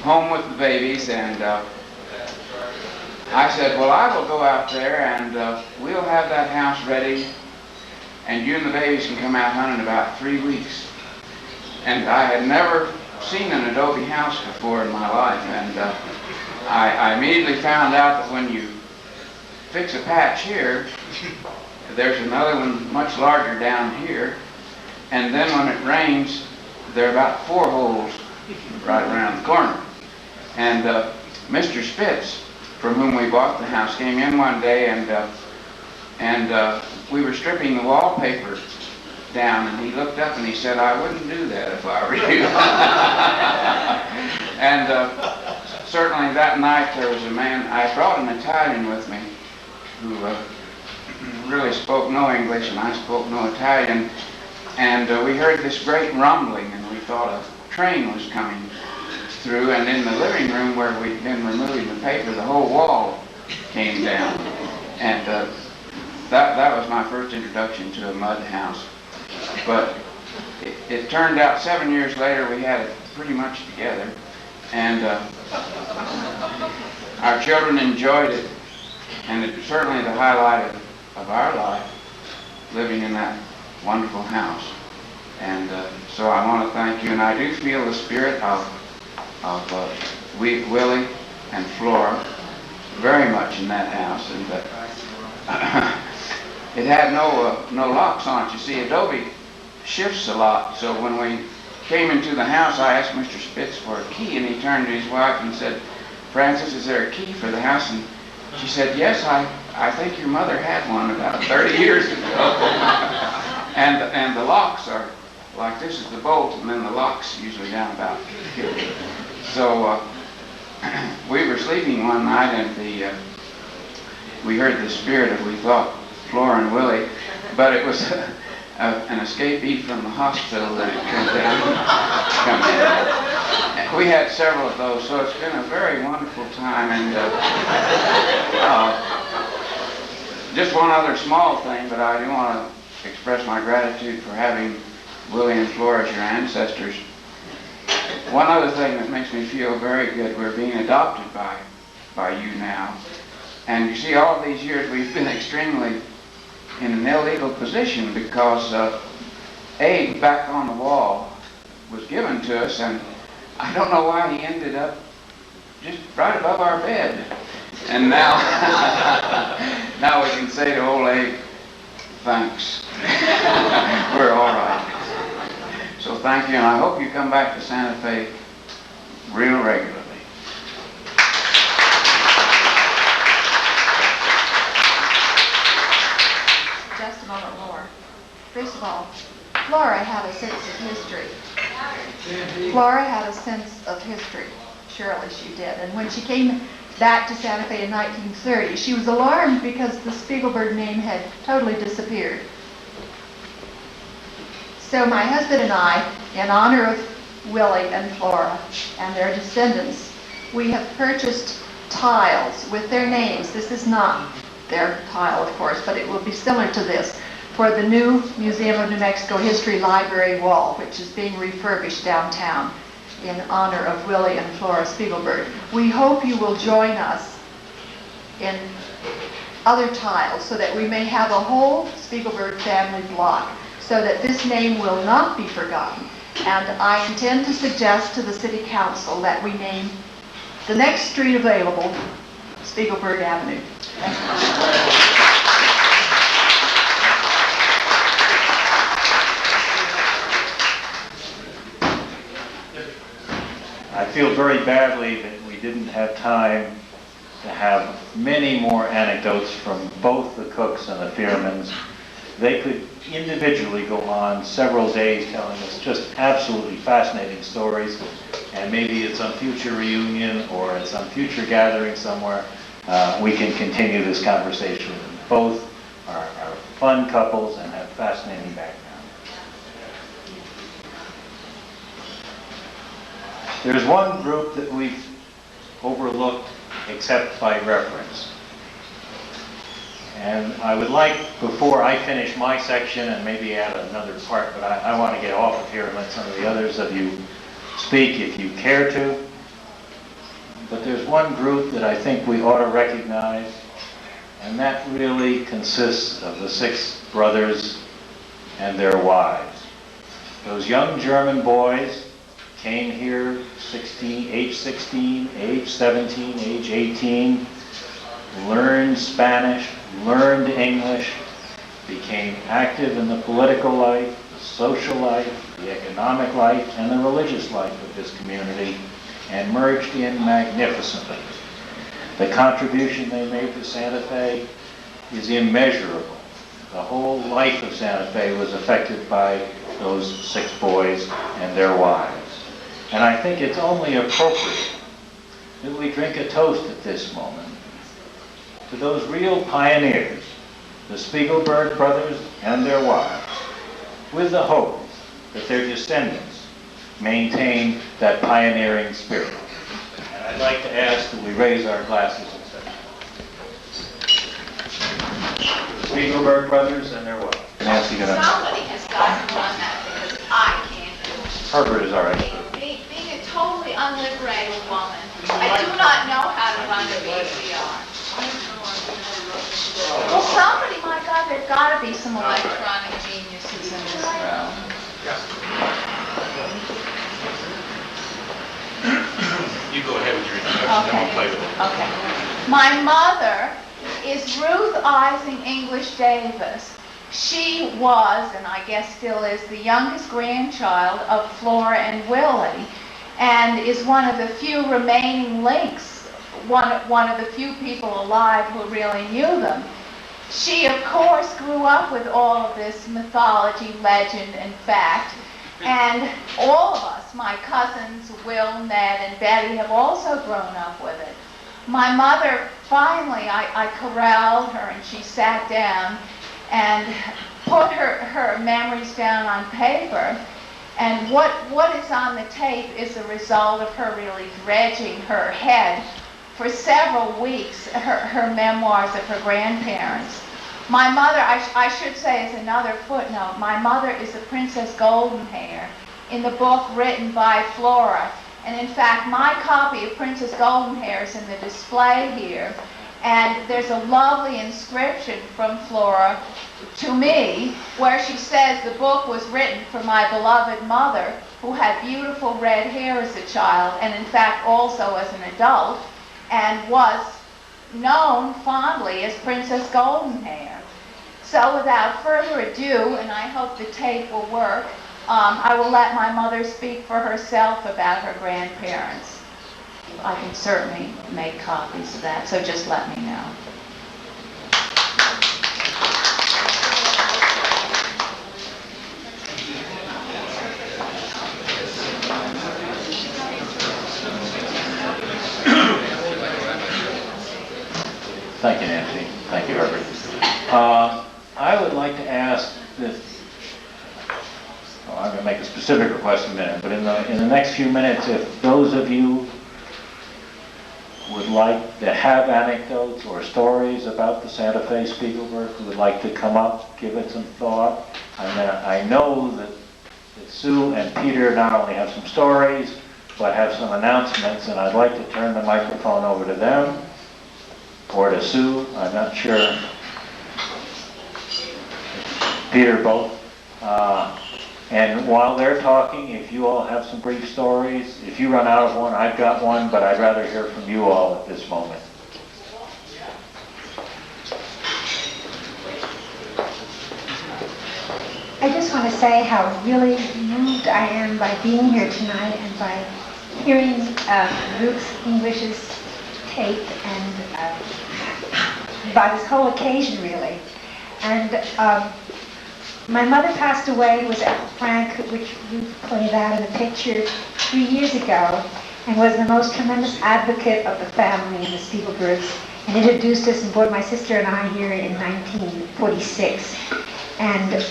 home with the babies, and I said, well, I will go out there and we'll have that house ready, and you and the babies can come out hunting in about 3 weeks. And I had never seen an adobe house before in my life, and I immediately found out that when you fix a patch here, there's another one much larger down here, and then when it rains, there are about 4 holes right around the corner. And Mr. Spitz, from whom we bought the house, came in one day, and we were stripping the wallpaper down, and he looked up and he said, I wouldn't do that if I were you. And certainly that night there was a man, I brought an Italian with me who really spoke no English and I spoke no Italian, and we heard this great rumbling and we thought a train was coming through, and in the living room where we'd been removing the paper, the whole wall came down, and that was my first introduction to a mud house. But it turned out 7 years later we had it pretty much together, and our children enjoyed it, and it's certainly the highlight of our life, living in that wonderful house. And so I want to thank you, and I do feel the spirit of Willie and Flora very much in that house. And it had no locks on it. You see, adobe shifts a lot, so when we came into the house, I asked Mr. Spitz for a key, and he turned to his wife and said, "Francis, is there a key for the house?" And she said, "Yes, I think your mother had one about 30 years ago." and the locks are like this is the bolt, and then the lock's usually down about here. So we were sleeping one night, and we heard the spirit of, we thought, Flora and Willie, but it was an escapee from the hospital that come in. We had several of those, so it's been a very wonderful time. And just one other small thing, but I do want to express my gratitude for having Willie and Flora as your ancestors. One other thing that makes me feel very good, we're being adopted by you now. And you see, all of these years we've been extremely in an illegal position because aid back on the wall was given to us, and I don't know why he ended up just right above our bed. And now, now we can say to old Abe, thanks. We're all right. So thank you, and I hope you come back to Santa Fe real regularly. Just a moment more. First of all, Flora had a sense of history. Flora had a sense of history. Surely she did. And when she came back to Santa Fe in 1930, she was alarmed because the Spiegelberg name had totally disappeared. So my husband and I, in honor of Willie and Flora and their descendants, we have purchased tiles with their names. This is not their tile, of course, but it will be similar to this for the new Museum of New Mexico History Library wall, which is being refurbished downtown in honor of Willie and Flora Spiegelberg. We hope you will join us in other tiles so that we may have a whole Spiegelberg family block, so that this name will not be forgotten. And I intend to suggest to the City Council that we name the next street available Spiegelberg Avenue. I feel very badly that we didn't have time to have many more anecdotes from both the Cooks and the Fearmans. They could individually go on several days telling us just absolutely fascinating stories, and maybe at some future reunion or at some future gathering somewhere, we can continue this conversation. Both are fun couples and have fascinating backgrounds. There's one group that we've overlooked except by reference. And I would like, before I finish my section and maybe add another part, but I want to get off of here and let some of the others of you speak if you care to. But there's one group that I think we ought to recognize, and that really consists of the 6 brothers and their wives. Those young German boys came here age 16, age 17, age 18, learned Spanish, learned English, became active in the political life, the social life, the economic life, and the religious life of this community, and merged in magnificently. The contribution they made to Santa Fe is immeasurable. The whole life of Santa Fe was affected by those 6 boys and their wives. And I think it's only appropriate that we drink a toast at this moment to those real pioneers, the Spiegelberg brothers and their wives, with the hope that their descendants maintain that pioneering spirit. And I'd like to ask that we raise our glasses and say, the Spiegelberg brothers and their wives. Nancy, somebody has got to run that because I can't do it. Herbert is our expert. Being a totally unliberated woman, I do not know how to run a VCR. Well, somebody, my God, there's got to be some electronic geniuses in this room. You go ahead with your introduction, then we'll play with it. Okay. My mother is Ruth Ising English Davis. She was, and I guess still is, the youngest grandchild of Flora and Willie, and is one of the few remaining links, one of the few people alive who really knew them. She, of course, grew up with all of this mythology, legend, and fact, and all of us, my cousins, Will, Ned, and Betty, have also grown up with it. My mother, finally, I corralled her, and she sat down and put her memories down on paper. And what is on the tape is a result of her really dredging her head for several weeks, her memoirs of her grandparents. My mother, I should say as another footnote, my mother is a Princess Goldenhair in the book written by Flora. And in fact, my copy of Princess Goldenhair is in the display here. And there's a lovely inscription from Flora to me where she says the book was written for my beloved mother, who had beautiful red hair as a child, and in fact also as an adult, and was known fondly as Princess Goldenhair. So without further ado, and I hope the tape will work, I will let my mother speak for herself about her grandparents. I can certainly make copies of that, so just let me know. Thank you, Nancy. Thank you, Herbert. I would like to ask this. I'm going to make a specific request in a minute, but in the next few minutes, if those of you would like to have anecdotes or stories about the Santa Fe Spiegelberg, who would like to come up, give it some thought. I know that Sue and Peter not only have some stories, but have some announcements, and I'd like to turn the microphone over to them, or to Sue, I'm not sure. Peter, both. And while they're talking, if you all have some brief stories, if you run out of one, I've got one, but I'd rather hear from you all at this moment. I just want to say how really moved I am by being here tonight and by hearing Ruth English's tape and by this whole occasion, really. And my mother passed away, was at Frank, which Ruth pointed out in the picture, 3 years ago, and was the most tremendous advocate of the family and the Spiegelbergs, and introduced us and brought my sister and I here in 1946. And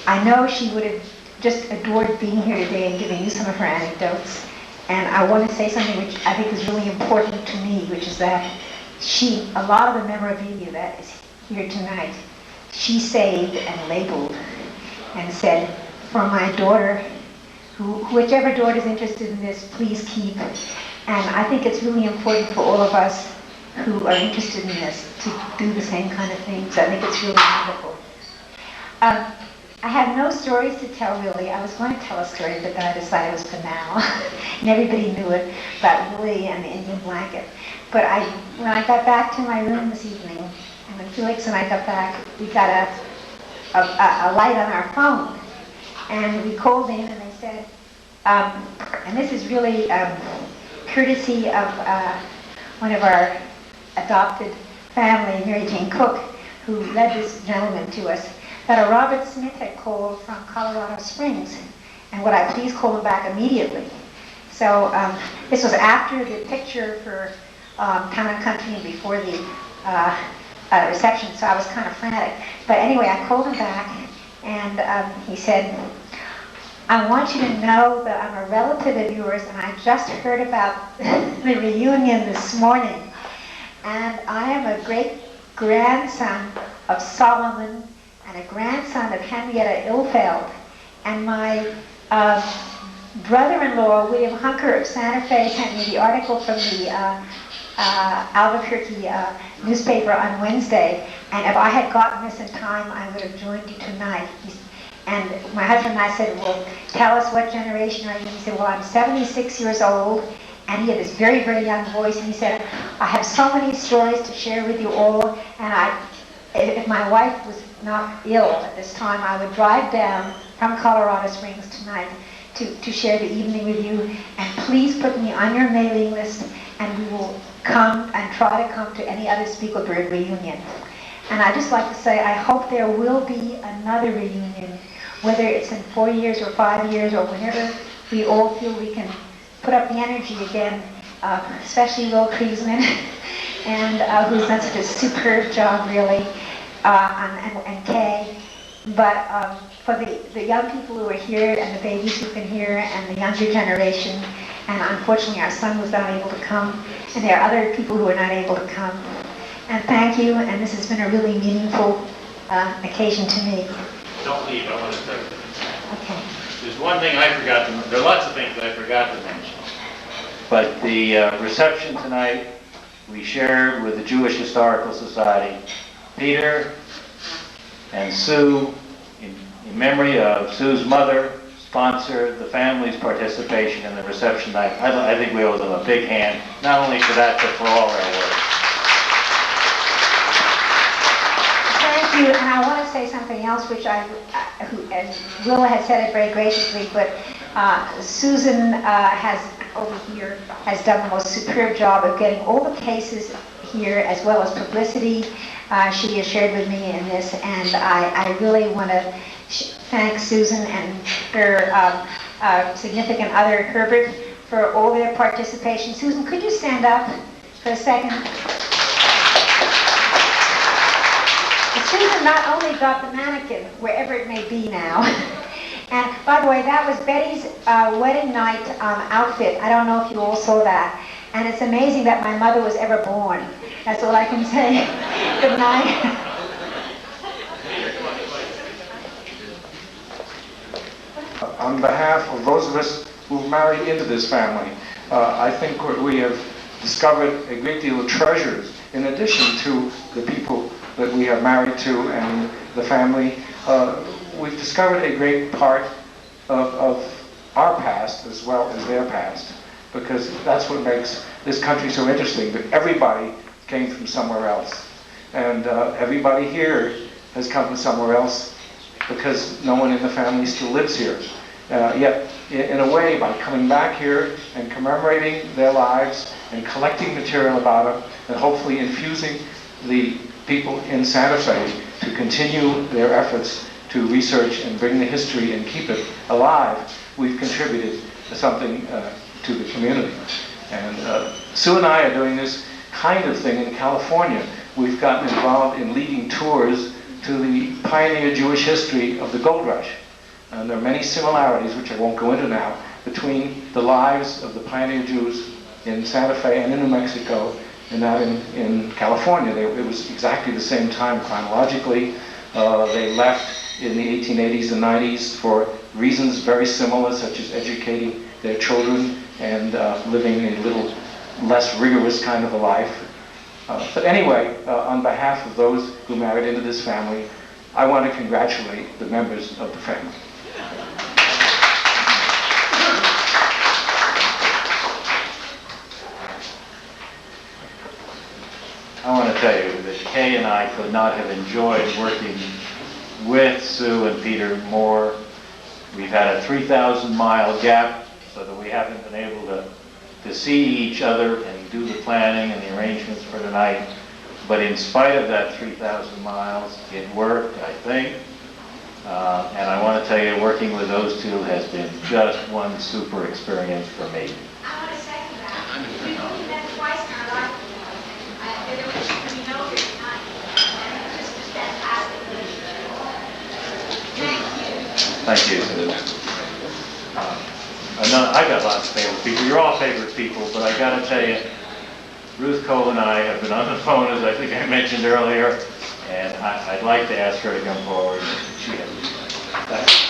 I know she would have just adored being here today and giving you some of her anecdotes. And I want to say something which I think is really important to me, which is that a lot of the memorabilia that is here tonight, she saved and labeled and said, for my daughter, whichever daughter is interested in this, please keep. And I think it's really important for all of us who are interested in this to do the same kind of things. I think it's really wonderful. I had no stories to tell, really. I was going to tell a story, but then I decided it was for now. And everybody knew it, about Willie and the Indian blanket. But when I got back to my room this evening, and when Felix and I got back, we got a light on our phone. And we called in and they said, and this is really courtesy of one of our adopted family, Mary Jane Cook, who led this gentleman to us, that a Robert Smith had called from Colorado Springs, and would I please call him back immediately. So this was after the picture for Town and Country and before the reception, so I was kind of frantic. But anyway, I called him back, and he said, I want you to know that I'm a relative of yours, and I just heard about the reunion this morning. And I am a great-grandson of Solomon and a grandson of Henrietta Ilfeld. And my brother-in-law, William Hunker of Santa Fe, sent me the article from the Albuquerque newspaper on Wednesday. And if I had gotten this in time, I would have joined you tonight. And my husband and I said, well, tell us what generation are you? And he said, well, I'm 76 years old. And he had this very, very young voice. And he said, I have so many stories to share with you all. And if my wife was not ill at this time, I would drive down from Colorado Springs tonight to share the evening with you. And please put me on your mailing list, and we will come and try to come to any other Spiegelberg reunion. And I'd just like to say, I hope there will be another reunion, whether it's in 4 years or 5 years or whenever we all feel we can put up the energy again, especially Will Kriesman, and who's done such a superb job, really, and Kay. But for the young people who are here, and the babies who can hear, and the younger generation, and unfortunately our son was not able to come, and there are other people who are not able to come. And thank you, and this has been a really meaningful occasion to me. Don't leave, I want to tell you. Okay. There's one thing I forgot to mention. There are lots of things I forgot to mention. But the reception tonight, we shared with the Jewish Historical Society. Peter and Sue, in memory of Sue's mother, sponsored the family's participation in the reception night. I think we owe them a big hand, not only for that, but for all our work. Thank you, and I want to say something else, which and Willa has said it very graciously, but Susan over here has done the most superb job of getting all the cases here, as well as publicity. She has shared with me in this, and I really want to thank Susan and her significant other, Herbert, for all their participation. Susan, could you stand up for a second? Susan not only got the mannequin, wherever it may be now, and by the way, that was Betty's wedding night outfit. I don't know if you all saw that. And it's amazing that my mother was ever born. That's all I can say. Good night. On behalf of those of us who've married into this family, I think we have discovered a great deal of treasures in addition to the people that we have married to and the family. We've discovered a great part of our past as well as their past, because that's what makes this country so interesting, that everybody came from somewhere else. And everybody here has come from somewhere else because no one in the family still lives here. Yet, in a way, by coming back here and commemorating their lives and collecting material about them, and hopefully infusing the people in Santa Fe to continue their efforts to research and bring the history and keep it alive, we've contributed something to the community. And Sue and I are doing this kind of thing in California. We've gotten involved in leading tours to the pioneer Jewish history of the gold rush. And there are many similarities, which I won't go into now, between the lives of the pioneer Jews in Santa Fe and in New Mexico and that in California. It was exactly the same time chronologically. They left in the 1880s and 90s for reasons very similar, such as educating their children and living a little less rigorous kind of a life. But anyway, on behalf of those who married into this family, I want to congratulate the members of the family. I want to tell you that Kay and I could not have enjoyed working with Sue and Peter more. We've had a 3,000-mile gap so that we haven't been able to see each other and do the planning and the arrangements for tonight. But in spite of that 3,000 miles, it worked, I think. And I want to tell you, working with those two has been just one super experience for me. I want to second that. We've only met twice in our life. There was we know here tonight. And this was fantastic. Thank you. Thank you, Sue. I've got lots of favorite people. You're all favorite people, but I got to tell you, Ruth Cole and I have been on the phone, as I think I mentioned earlier, and I'd like to ask her to come forward. She has. Thanks.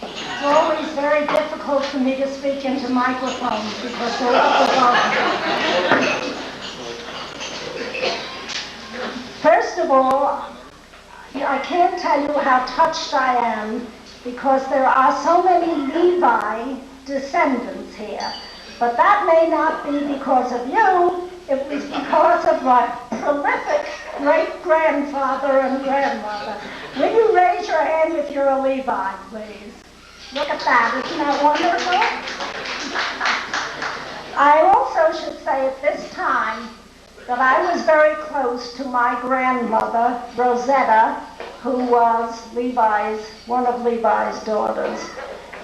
It's always very difficult for me to speak into microphones because they're up above. how touched I am because there are so many Levi descendants here. But that may not be because of you, it was because of my prolific great-grandfather and grandmother. Will you raise your hand if you're a Levi, please? Look at that, isn't that wonderful? I also should say at this time that I was very close to my grandmother, Rosetta, who was one of Levi's daughters,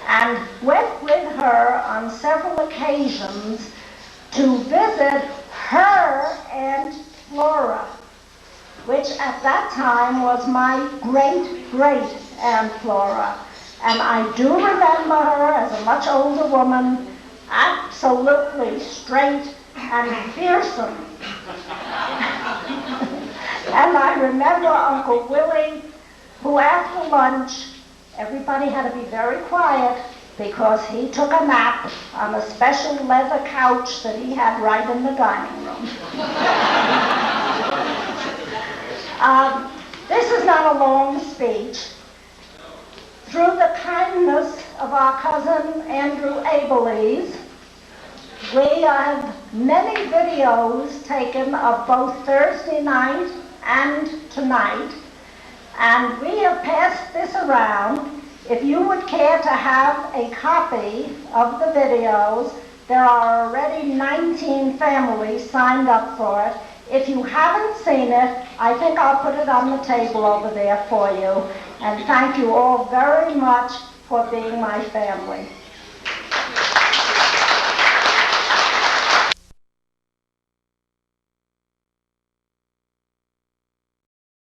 and went with her on several occasions to visit her Aunt Flora, which at that time was my great-great Aunt Flora. And I do remember her as a much older woman, absolutely straight and fearsome. And I remember Uncle Willie, who after lunch, everybody had to be very quiet because he took a nap on a special leather couch that he had right in the dining room. This is not a long speech. Through the kindness of our cousin Andrew Abelese, we have many videos taken of both Thursday night and tonight, and we have passed this around. If you would care to have a copy of the videos, there are already 19 families signed up for it. If you haven't seen it, I think I'll put it on the table over there for you. And thank you all very much for being my family.